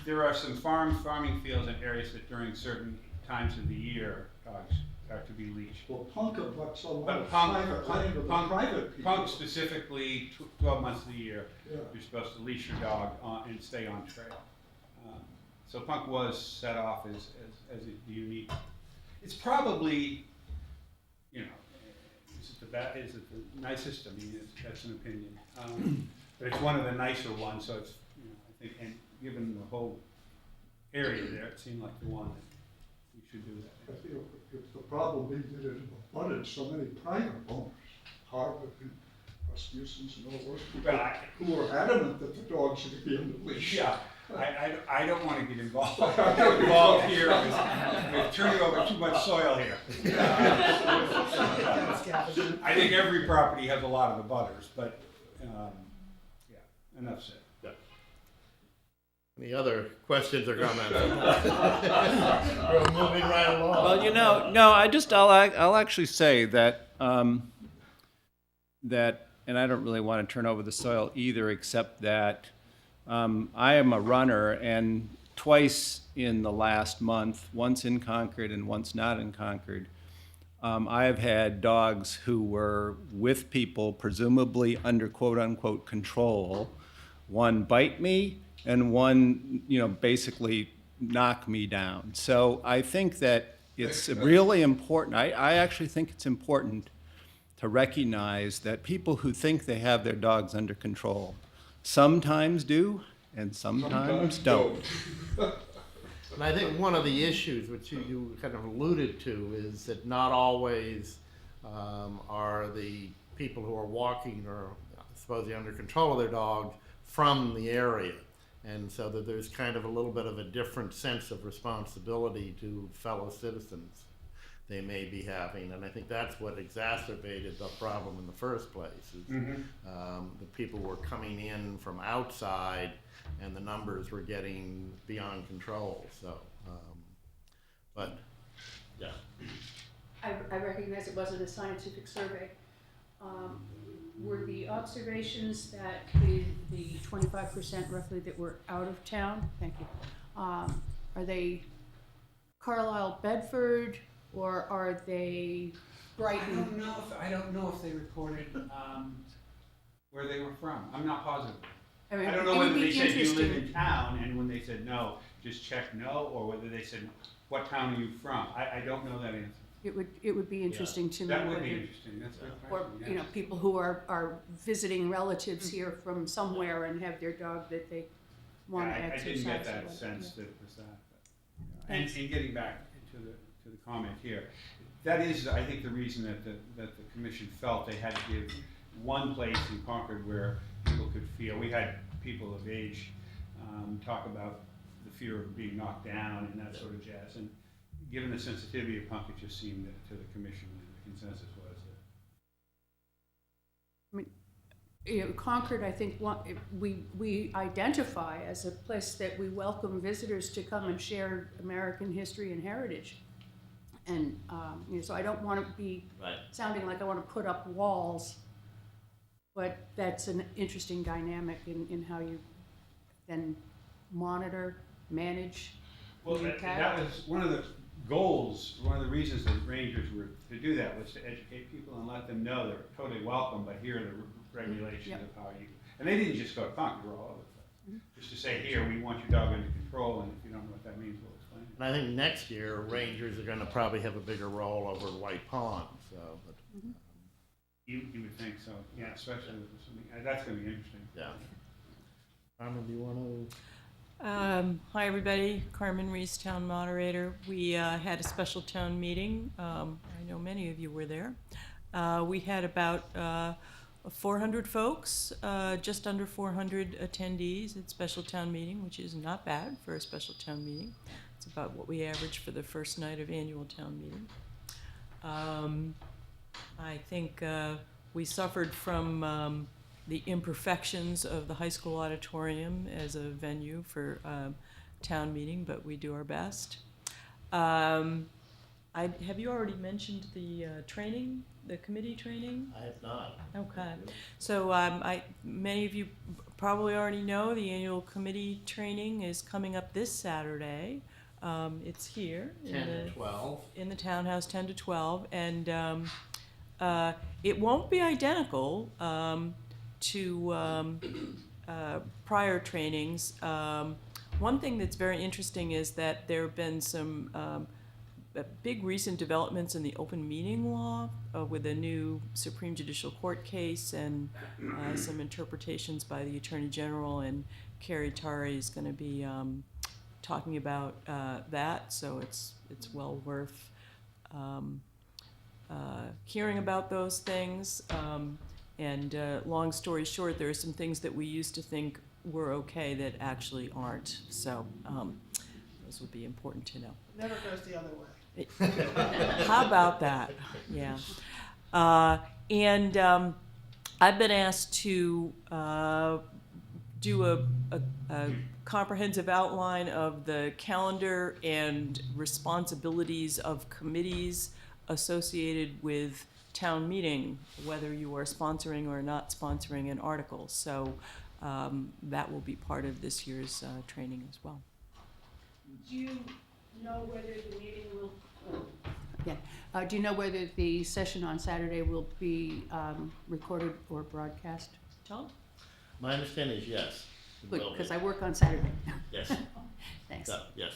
[SPEAKER 10] There are some farming fields and areas that during certain times of the year, dogs are to be leashed.
[SPEAKER 4] Well, Punk abuts a lot
[SPEAKER 10] But
[SPEAKER 4] of private land of the private people.
[SPEAKER 10] Punk specifically, 12 months of the year,
[SPEAKER 4] Yeah.
[SPEAKER 10] you're supposed to leash your dog and stay on trail. So Punk was set off as a unique. It's probably, you know, is it the nicest? I mean, that's an opinion. But it's one of the nicer ones, so it's, you know, I think, and given the whole area there, it seemed like the one that we should do that.
[SPEAKER 4] I feel if the problem being that it abutted so many private owners, Harvard and Rasmussen's and all those people who were adamant that the dogs should be on the leash.
[SPEAKER 10] Yeah, I don't want to get involved here with turning over too much soil here. I think every property has a lot of abutters, but, yeah, enough said.
[SPEAKER 1] Any other questions or comments? We're moving right along.
[SPEAKER 8] Well, no, I'll actually say that, that, and I don't really want to turn over the soil either, except that I am a runner, and twice in the last month, once in Concord and once not in Concord, I have had dogs who were with people, presumably under quote-unquote control, one bite me, and one, basically knock me down. So I think that it's really important. I actually think it's important to recognize that people who think they have their dogs under control sometimes do and sometimes don't.
[SPEAKER 1] And I think one of the issues which you kind of alluded to is that not always are the people who are walking or supposedly under control of their dogs from the area. And so that there's kind of a little bit of a different sense of responsibility to fellow citizens they may be having. And I think that's what exacerbated the problem in the first place. Is, the people were coming in from outside and the numbers were getting beyond control. So, but, yeah.
[SPEAKER 2] I recognize it wasn't a scientific survey. Were the observations that the 25% roughly that were out of town, thank you, are they Carlisle, Bedford, or are they Brighton?
[SPEAKER 10] I don't know if they reported where they were from. I'm not positive.
[SPEAKER 2] I mean,
[SPEAKER 10] I don't know
[SPEAKER 2] it would
[SPEAKER 10] whether
[SPEAKER 2] be
[SPEAKER 10] they said you live
[SPEAKER 2] interesting.
[SPEAKER 10] in town, and when they said no, just check no, or whether they said, what town are you from? I don't know that answer.
[SPEAKER 2] It would be interesting to know
[SPEAKER 10] That would
[SPEAKER 2] whether,
[SPEAKER 10] be interesting, that's a good
[SPEAKER 2] or,
[SPEAKER 10] question, yes.
[SPEAKER 2] people who are visiting relatives here from somewhere and have their dog that they want to
[SPEAKER 10] Yeah, I
[SPEAKER 2] exercise.
[SPEAKER 10] didn't get
[SPEAKER 2] or
[SPEAKER 10] that
[SPEAKER 2] whatever,
[SPEAKER 10] sense
[SPEAKER 2] yeah.
[SPEAKER 10] that it was that. But, and getting back to the comment here, that is, I think, the reason that the commission felt they had to give one place in Concord where people could feel. We had people of age talk about the fear of being knocked down and that sort of jazz. And given the sensitivity of Punk, it just seemed that to the commission, the consensus was that.
[SPEAKER 2] Concord, I think, we identify as a place that we welcome visitors to come and share American history and heritage. And, so I don't want to be sounding like I want to put up walls, but that's an interesting dynamic in how you then monitor, manage.
[SPEAKER 10] Well, that was one of the goals, one of the reasons that rangers were to do that was to educate people and let them know they're totally welcome, but here are the regulations of how you. And they didn't just go to Concord, they were all over the place. Just to say, here, we want your dog under control, and if you don't know what that means, we'll explain it.
[SPEAKER 1] And I think next year, rangers are gonna probably have a bigger role over at White Pond, so, but,
[SPEAKER 10] You would think so, yeah, especially with something, that's gonna be interesting.
[SPEAKER 1] yeah. Carmen, do you wanna?
[SPEAKER 11] Hi, everybody. Carmen Reese, Town Moderator. We had a special town meeting. I know many of you were there. We had about 400 folks, just under 400 attendees at special town meeting, which is not bad for a special town meeting. It's about what we average for the first night of annual town meeting. I think we suffered from the imperfections of the high school auditorium as a venue for town meeting, but we do our best. Have you already mentioned the training, the committee training?
[SPEAKER 1] I have not.
[SPEAKER 11] Okay. So many of you probably already know the annual committee training is coming up this Saturday. It's here in
[SPEAKER 1] 10 to 12.
[SPEAKER 11] in the townhouse, 10 to 12, and it won't be identical to prior trainings. One thing that's very interesting is that there have been some big recent developments in the open meeting law with a new Supreme Judicial Court case and some interpretations by the Attorney General, and Carrie Tari is going to be talking about that, so it's well worth hearing about those things. And long story short, there are some things that we used to think were okay that actually aren't, so those would be important to know.
[SPEAKER 2] Never goes the other way.
[SPEAKER 11] How about that? Yeah. And I've been asked to do a comprehensive outline of the calendar and responsibilities of committees associated with town meeting, whether you are sponsoring or not sponsoring an article. So that will be part of this year's training as well.
[SPEAKER 2] Do you know whether the meeting will, do you know whether the session on Saturday will be recorded or broadcast?
[SPEAKER 11] Tom?
[SPEAKER 1] My understanding is yes. it
[SPEAKER 2] Good,
[SPEAKER 1] will be.
[SPEAKER 2] because I work on Saturday.
[SPEAKER 1] Yes.
[SPEAKER 2] Thanks.
[SPEAKER 1] Yes.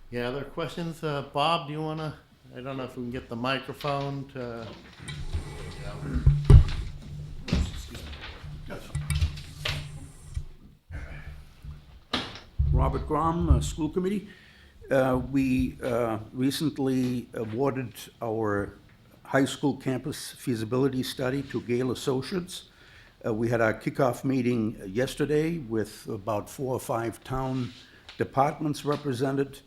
[SPEAKER 1] Yeah, other questions? Bob, do you want to, I don't know if we can get the microphone to.
[SPEAKER 12] Robert Grom, School Committee. We recently awarded our high school campus feasibility study to Gale Associates. We had our kickoff meeting yesterday with about 4 or 5 town departments represented.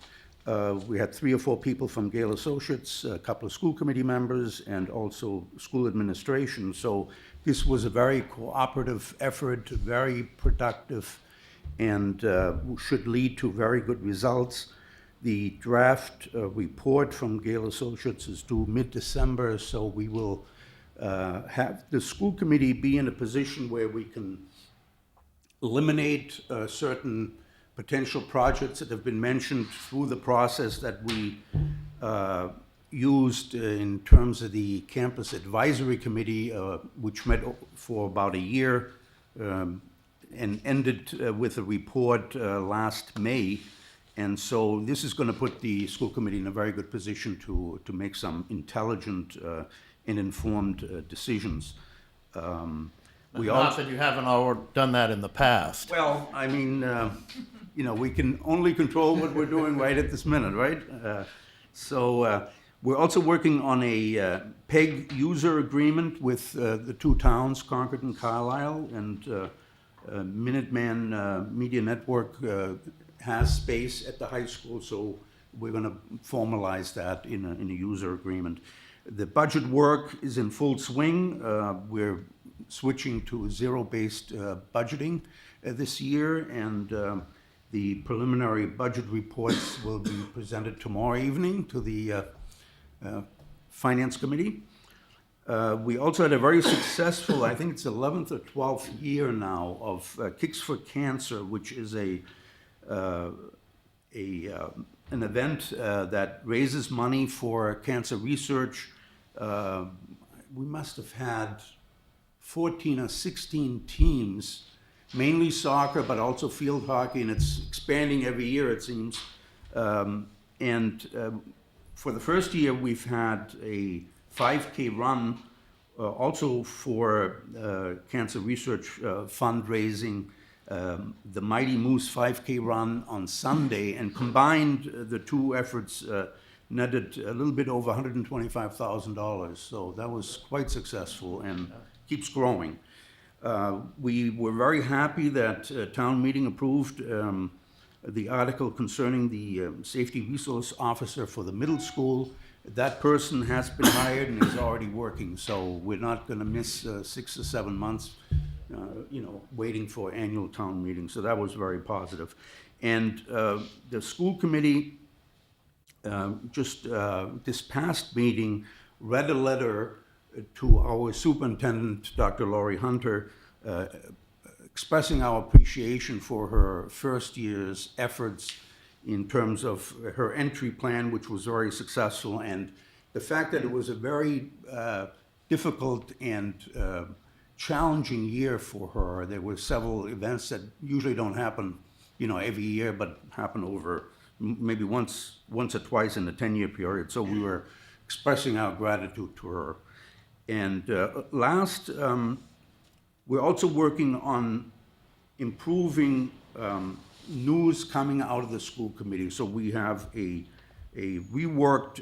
[SPEAKER 12] We had 3 or 4 people from Gale Associates, a couple of school committee members, and also school administration. So this was a very cooperative effort, very productive, and should lead to very good results. The draft report from Gale Associates is due mid-December, so we will have the school committee be in a position where we can eliminate certain potential projects that have been mentioned through the process that we used in terms of the Campus Advisory Committee, which met for about a year and ended with a report last May. And so this is going to put the school committee in a very good position to make some intelligent and informed decisions.
[SPEAKER 1] Not that you haven't already done that in the past.
[SPEAKER 12] Well, I mean, you know, we can only control what we're doing right at this minute, right? So we're also working on a PEG user agreement with the 2 towns, Concord and Carlisle, and Minuteman Media Network has space at the high school, so we're going to formalize that in a user agreement. The budget work is in full swing. We're switching to zero-based budgeting this year, and the preliminary budget reports will be presented tomorrow evening to the Finance Committee. We also had a very successful, I think it's 11th or 12th year now, of Kicks for Cancer, which is an event that raises money for cancer research. We must have had 14 or 16 teams, mainly soccer, but also field hockey, and it's expanding every year, it seems. For the first year, we've had a 5K run, also for cancer research fundraising, the Mighty Moose 5K run on Sunday, and combined the 2 efforts netted a little bit over $125,000. So that was quite successful and keeps growing. We were very happy that town meeting approved the article concerning the safety resource officer for the middle school. That person has been hired and is already working, so we're not going to miss 6 or 7 months, you know, waiting for annual town meeting. So that was very positive. And the school committee just this past meeting, read a letter to our superintendent, Dr. Laurie Hunter, expressing our appreciation for her first year's efforts in terms of her entry plan, which was very successful, and the fact that it was a very difficult and challenging year for her. There were several events that usually don't happen, every year, but happen over maybe once or twice in a 10-year period. So we were expressing our gratitude to her. And last, we're also working on improving news coming out of the school committee. So we have a reworked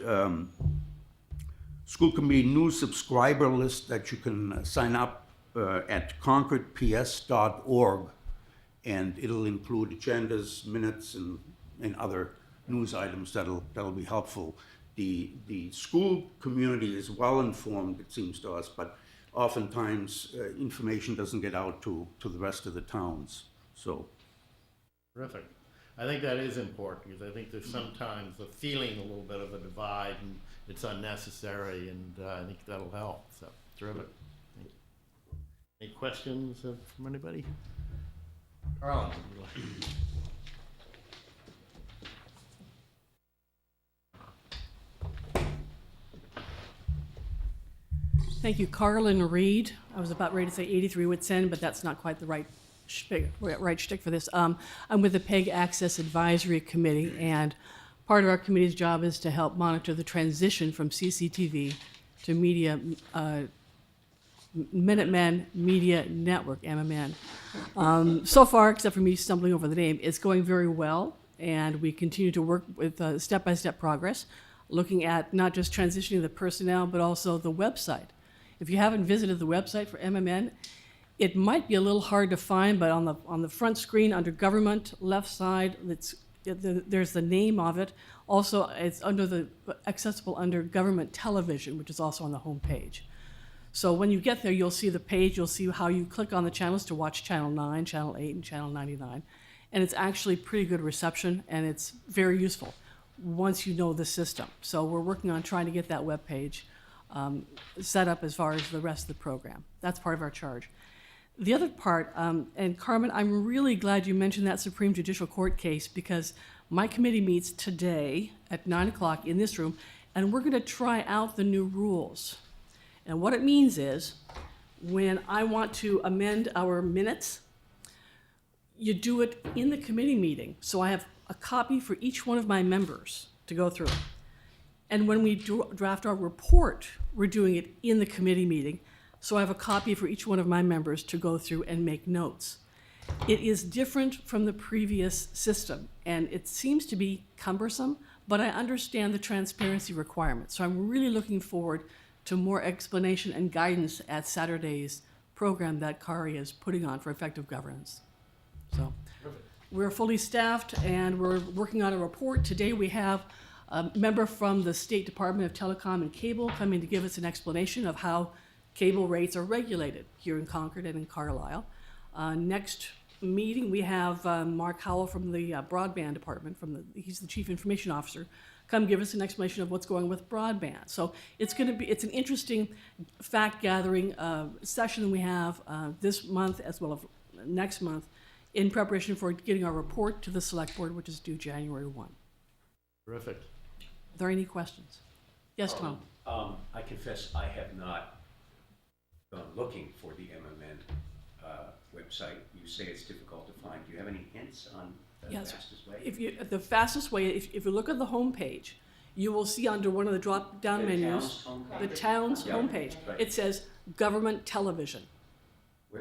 [SPEAKER 12] school committee news subscriber list that you can sign up at concordps.org, and it'll include agendas, minutes, and other news items that'll be helpful. The school community is well informed, it seems to us, but oftentimes information doesn't get out to the rest of the towns. So,
[SPEAKER 1] Terrific. I think that is important, because I think there's sometimes a feeling a little bit of a divide, and it's unnecessary, and I think that'll help. So, terrific. Thank you. Any questions from anybody? Carlin, would you like?
[SPEAKER 13] Thank you, Carlin Reed. I was about ready to say 83 Wits End, but that's not quite the right shtick for this. I'm with the PEG Access Advisory Committee, and part of our committee's job is to help monitor the transition from CCTV to Minutemen Media Network, MMN. So far, except for me stumbling over the name, it's going very well, and we continue to work with step-by-step progress, looking at not just transitioning the personnel, but also the website. If you haven't visited the website for MMN, it might be a little hard to find, but on the front screen under Government, left side, there's the name of it. Also, it's accessible under Government Television, which is also on the home page. So when you get there, you'll see the page. You'll see how you click on the channels to watch Channel 9, Channel 8, and Channel 99. And it's actually pretty good reception, and it's very useful once you know the system. So we're working on trying to get that web page set up as far as the rest of the program. That's part of our charge. The other part, and Carmen, I'm really glad you mentioned that Supreme Judicial Court case, because my committee meets today at 9 o'clock in this room, and we're going to try out the new rules. And what it means is, when I want to amend our minutes, you do it in the committee meeting. So I have a copy for each one of my members to go through. And when we draft our report, we're doing it in the committee meeting. So I have a copy for each one of my members to go through and make notes. It is different from the previous system, and it seems to be cumbersome, but I understand the transparency requirements. So I'm really looking forward to more explanation and guidance at Saturday's program that Kari is putting on for effective governance. So we're fully staffed, and we're working on a report. Today we have a member from the State Department of Telecom and Cable coming to give us an explanation of how cable rates are regulated here in Concord and in Carlisle. Next meeting, we have Mark Howell from the broadband department, he's the Chief Information Officer, come give us an explanation of what's going on with broadband. So it's an interesting fact-gathering session we have this month as well as next month in preparation for getting our report to the Select Board, which is due January 1.
[SPEAKER 1] Terrific.
[SPEAKER 13] Are there any questions? Yes, Tom?
[SPEAKER 6] I confess I have not gone looking for the MMN website. You say it's difficult to find. Do you have any hints on the fastest way?
[SPEAKER 13] The fastest way, if you look at the home page, you will see under one of the drop-down menus, the town's homepage,
[SPEAKER 6] right.
[SPEAKER 13] It says Government Television.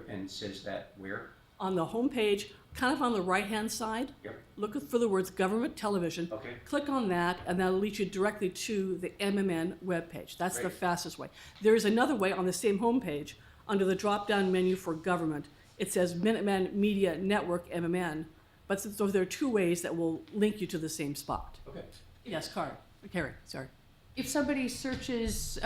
[SPEAKER 6] And it says that where?
[SPEAKER 13] On the home page, kind of on the right-hand side,
[SPEAKER 6] Yep.
[SPEAKER 13] look for the words Government Television.
[SPEAKER 6] Okay.
[SPEAKER 13] Click on that, and that'll lead you directly to the MMN webpage. That's the
[SPEAKER 6] Great.
[SPEAKER 13] fastest way. There is another way on the same homepage, under the drop-down menu for Government. It says Minutemen Media Network, MMN, but so there are two ways that will link you to the same spot.
[SPEAKER 6] Okay.
[SPEAKER 13] Yes, Carrie, sorry.
[SPEAKER 2] If somebody searches,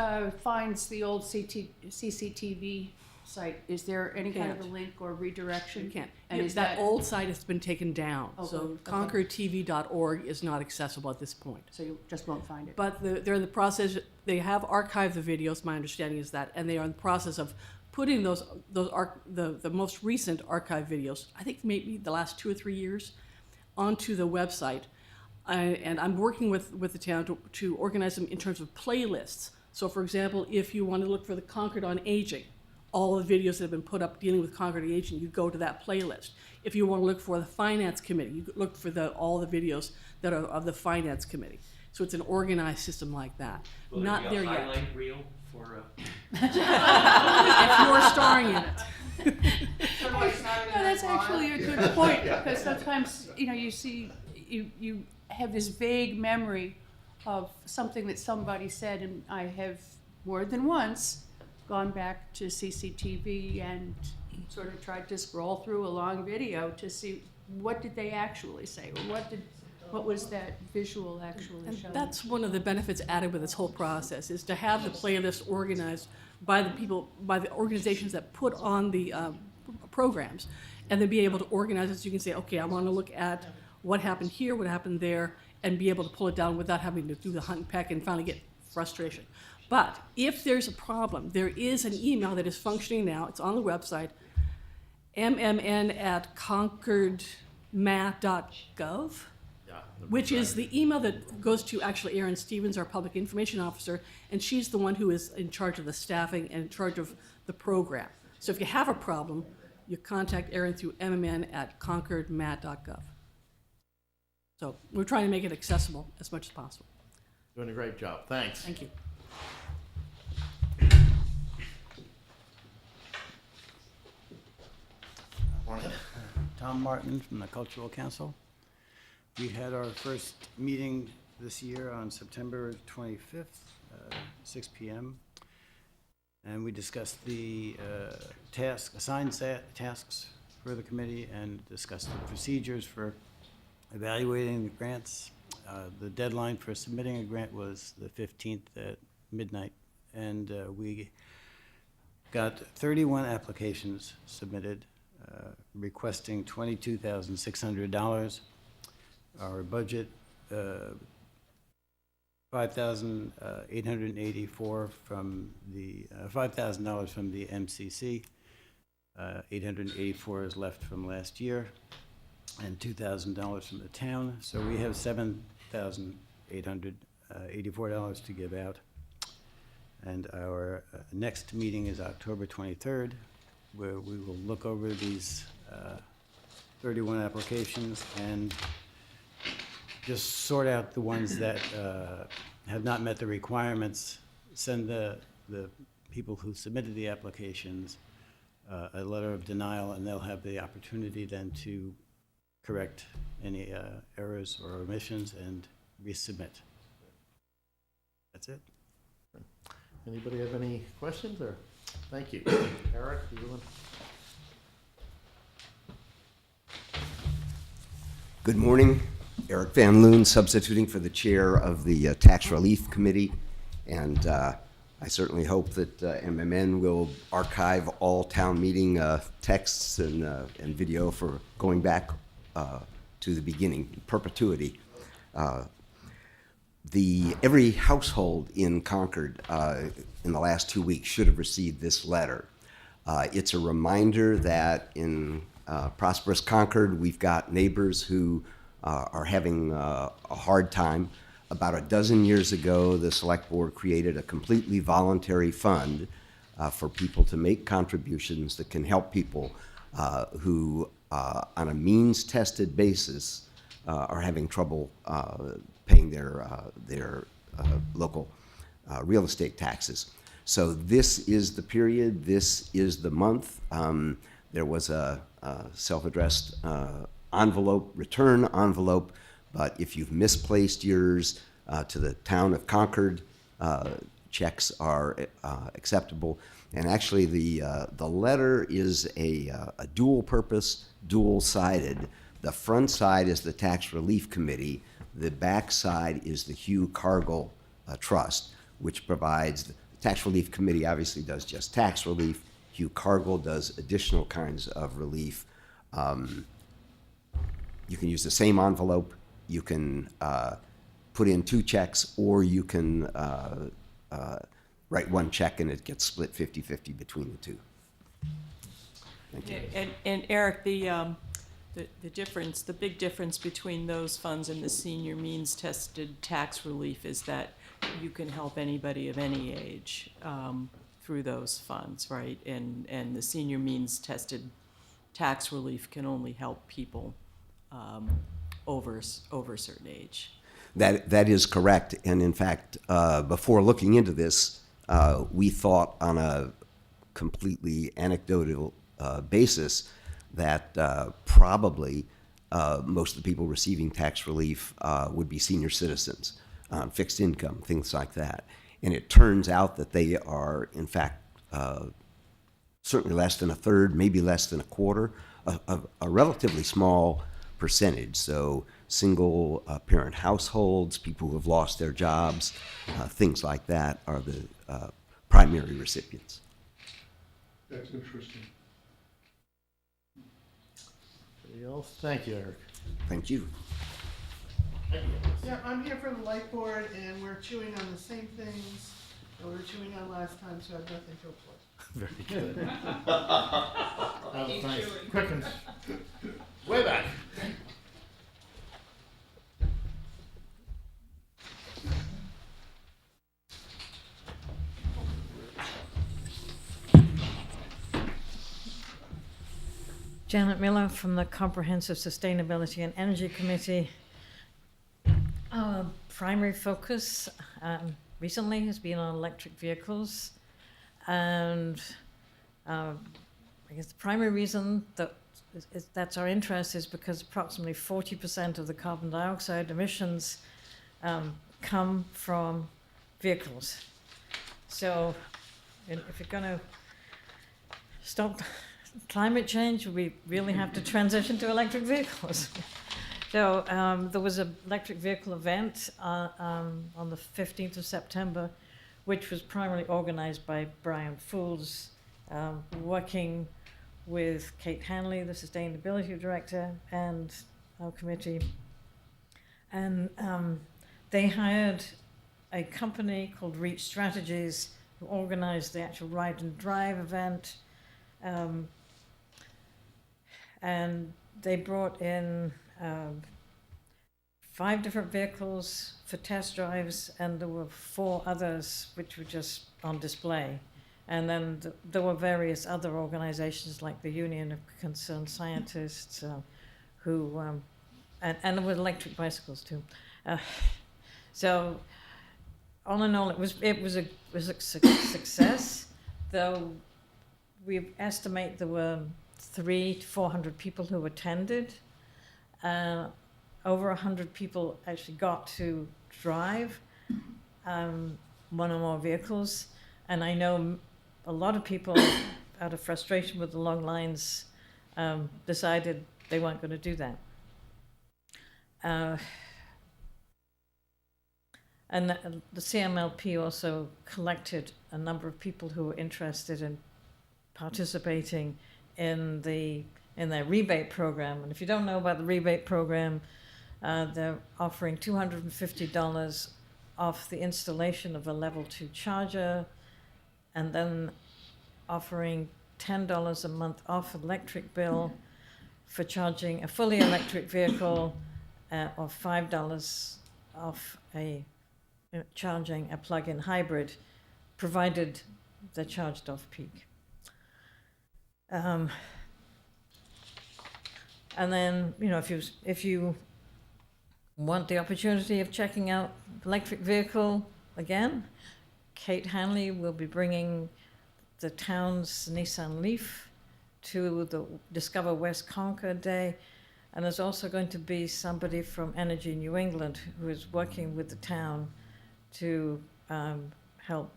[SPEAKER 2] finds the old CCTV site, is there any kind of a
[SPEAKER 13] Can't.
[SPEAKER 2] link or redirection?
[SPEAKER 13] You can't.
[SPEAKER 2] And
[SPEAKER 13] Yeah,
[SPEAKER 2] is
[SPEAKER 13] that old site has been taken down,
[SPEAKER 2] Oh,
[SPEAKER 13] so
[SPEAKER 2] good. Okay.
[SPEAKER 13] concordtv.org is not accessible at this point.
[SPEAKER 2] So you just won't find it?
[SPEAKER 13] But they're in the process, they have archived the videos, my understanding is that, and they are in the process of putting the most recent archive videos, I think maybe the last 2 or 3 years, onto the website. And I'm working with the town to organize them in terms of playlists. So for example, if you want to look for the Concord on Aging, all the videos that have been put up dealing with Concord on Aging, you go to that playlist. If you want to look for the Finance Committee, you look for all the videos that are of the Finance Committee. So it's an organized system like that. Not there yet.
[SPEAKER 6] highlight reel for?
[SPEAKER 13] If you're starring in it.
[SPEAKER 2] No, that's actually a good point, because sometimes, you have this vague memory of something that somebody said, and I have more than once gone back to CCTV and sort of tried to scroll through a long video to see what did they actually say, or what was that visual actually
[SPEAKER 13] And
[SPEAKER 2] showing.
[SPEAKER 13] that's one of the benefits added with this whole process, is to have the playlist organized by the organizations that put on the programs, and then be able to organize it so you can say, okay, I want to look at what happened here, what happened there, and be able to pull it down without having to do the hunt and peck and finally get frustration. But if there's a problem, there is an email that is functioning now, it's on the website, mmn@concordmat.gov, which is the email that goes to actually Erin Stevens, our public information officer, and she's the one who is in charge of the staffing and in charge of the program. So if you have a problem, you contact Erin through mmn@concordmat.gov. So we're trying to make it accessible as much as possible.
[SPEAKER 1] Doing a great job. Thanks.
[SPEAKER 13] Thank you.
[SPEAKER 14] Tom Martin from the Cultural Council. We had our first meeting this year on September 25th, 6 p.m. And we discussed the assigned tasks for the committee and discussed the procedures for evaluating the grants. The deadline for submitting a grant was the 15th at midnight, and we got 31 applications submitted, requesting $22,600. Our budget, $5,884 from the $5,000 from the MCC. 884 is left from last year, and $2,000 from the town. So we have $7,884 to give out. And our next meeting is October 23rd, where we will look over these 31 applications and just sort out the ones that have not met the requirements, send the people who submitted the applications a letter of denial, and they'll have the opportunity then to correct any errors or omissions and resubmit. That's it.
[SPEAKER 1] Anybody have any questions, or? Thank you. Eric, you want?
[SPEAKER 15] Good morning. Eric Van Loon, substituting for the chair of the Tax Relief Committee. And I certainly hope that MMN will archive all town meeting texts and video for going back to the beginning, perpetuity. Every household in Concord in the last 2 weeks should have received this letter. It's a reminder that in prosperous Concord, we've got neighbors who are having a hard time. About a dozen years ago, the Select Board created a completely voluntary fund for people to make contributions that can help people who, on a means-tested basis, are having trouble paying their local real estate taxes. So this is the period, this is the month. There was a self-addressed return envelope, but if you've misplaced yours to the town of Concord, checks are acceptable. And actually the letter is a dual purpose, dual-sided. The front side is the Tax Relief Committee. The back side is the Hugh Cargill Trust, which provides, the Tax Relief Committee obviously does just tax relief. you. Cargill does additional kinds of relief. You can use the same envelope. You can put in 2 checks, or you can write 1 check and it gets split 50-50 between the 2. Thank you.
[SPEAKER 11] And Eric, the difference, the big difference between those funds and the senior means tested tax relief is that you can help anybody of any age through those funds, right? And the senior means tested tax relief can only help people over a certain age.
[SPEAKER 15] That is correct. And in fact, before looking into this, we thought on a completely anecdotal basis that probably most of the people receiving tax relief would be senior citizens on fixed income, things like that. And it turns out that they are, in fact, certainly less than a third, maybe less than a quarter, a relatively small percentage. So single parent households, people who have lost their jobs, things like that are the primary recipients.
[SPEAKER 4] That's interesting.
[SPEAKER 1] Anybody else? Thank you, Eric.
[SPEAKER 15] Thank you.
[SPEAKER 16] Yeah, I'm here for the light board, and we're chewing on the same things that we were chewing on last time, so I have nothing to report.
[SPEAKER 1] Very good. That was nice. Quick and way back.
[SPEAKER 17] Janet Miller from the Comprehensive Sustainability and Energy Committee. Our primary focus recently has been on electric vehicles, and I guess the primary reason that that's our interest is because approximately 40% of the carbon dioxide emissions come from vehicles. So if you're going to stop climate change, we really have to transition to electric vehicles. So there was an electric vehicle event on the 15th of September, which was primarily organized by Brian Fools, working with Kate Hanley, the Sustainability Director, and our committee. And they hired a company called Reach Strategies who organized the actual ride and drive event. And they brought in 5 different vehicles for test drives, and there were 4 others which were just on display. And then there were various other organizations like the Union of Concerned Scientists, who, and there were electric bicycles too. So, all in all, it was a success. Though we estimate there were 300 to 400 people who attended. Over 100 people actually got to drive one or more vehicles. And I know a lot of people, out of frustration with the long lines, decided they weren't going to do that. And the CMLP also collected a number of people who were interested in participating in their rebate program. And if you don't know about the rebate program, they're offering $250 off the installation of a level 2 charger, and then offering $10 a month off electric bill for charging a fully electric vehicle, or $5 off charging a plug-in hybrid, provided they're charged off peak. And then, if you want the opportunity of checking out electric vehicle again, Kate Hanley will be bringing the town's Nissan Leaf to the Discover West Concord Day. And there's also going to be somebody from Energy New England who is working with the town to help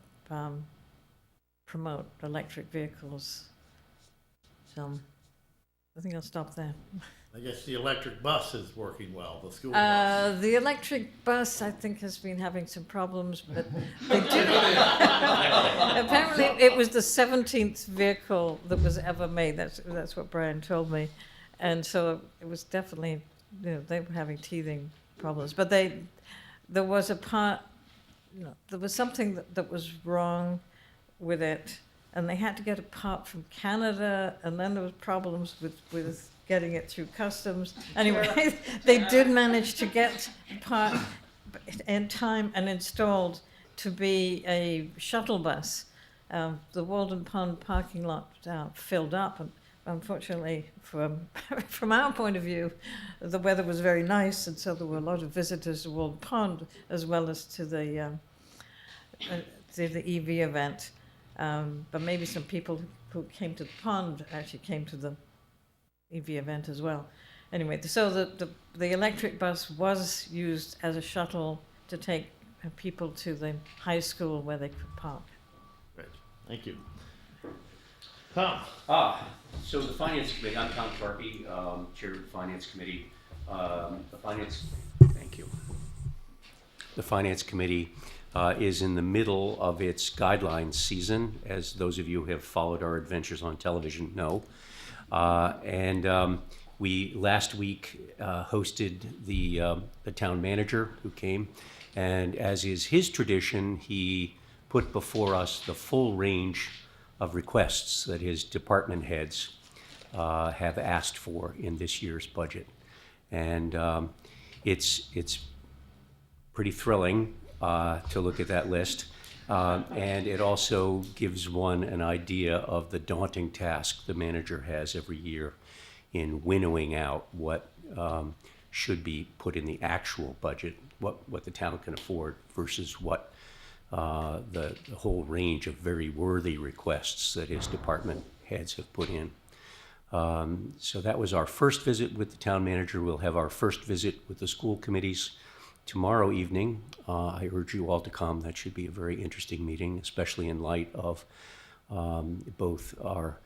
[SPEAKER 17] promote electric vehicles. So I think I'll stop there.
[SPEAKER 1] I guess the electric bus is working well, the school bus.
[SPEAKER 17] The electric bus, I think, has been having some problems, but they did. Apparently, it was the 17th vehicle that was ever made. That's what Brian told me, and so it was definitely, they were having teething problems. But there was a part, there was something that was wrong with it, and they had to get a part from Canada, and then there was problems with getting it through customs. Anyway, they did manage to get a part in time and installed to be a shuttle bus. The Walden Pond parking lot filled up, and unfortunately, from our point of view, the weather was very nice, and so there were a lot of visitors to Walden Pond as well as to the EV event. But maybe some people who came to the pond actually came to the EV event as well. Anyway, so the electric bus was used as a shuttle to take people to the high school where they could park.
[SPEAKER 1] Great, thank you. Tom?
[SPEAKER 6] So the Finance Committee, I'm Tom Sharkey, Chair of the Finance Committee. Thank you. The Finance Committee is in the middle of its guidelines season, as those of you who have followed our adventures on television know. We last week hosted the town manager who came, and as is his tradition, he put before us the full range of requests that his department heads have asked for in this year's budget. And it's pretty thrilling to look at that list. And it also gives one an idea of the daunting task the manager has every year in winnowing out what should be put in the actual budget, what the town can afford versus what the whole range of very worthy requests that his department heads have put in. So that was our first visit with the town manager. We'll have our first visit with the school committees tomorrow evening. I urge you all to come. That should be a very interesting meeting, especially in light of both our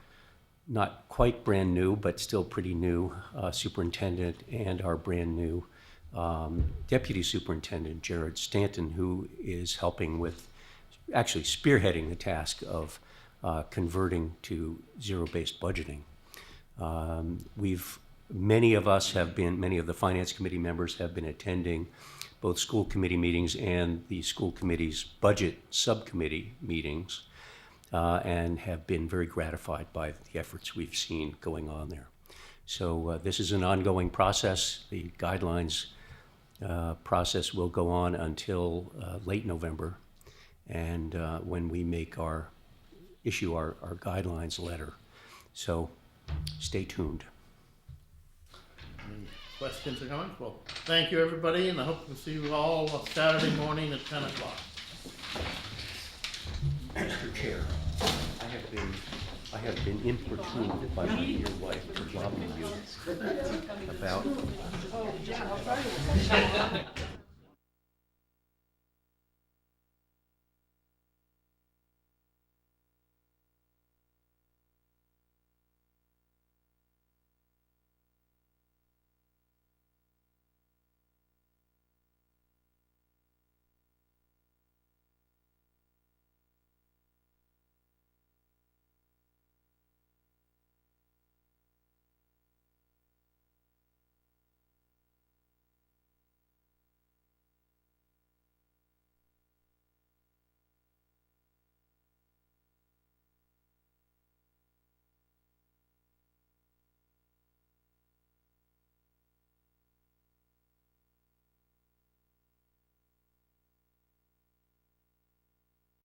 [SPEAKER 6] not quite brand new, but still pretty new superintendent and our brand new deputy superintendent, Jared Stanton, who is helping with, actually spearheading the task of converting to zero-based budgeting. Many of the Finance Committee members have been attending both school committee meetings and the school committee's budget subcommittee meetings, and have been very gratified by the efforts we've seen going on there. So this is an ongoing process. The guidelines process will go on until late November, and when we issue our guidelines letter. So stay tuned.
[SPEAKER 1] Any questions or comments? Well, thank you, everybody, and I hope to see you all on Saturday morning at 10 o'clock.
[SPEAKER 6] Mr. Chair, I have been importuned by my dear wife to bother you about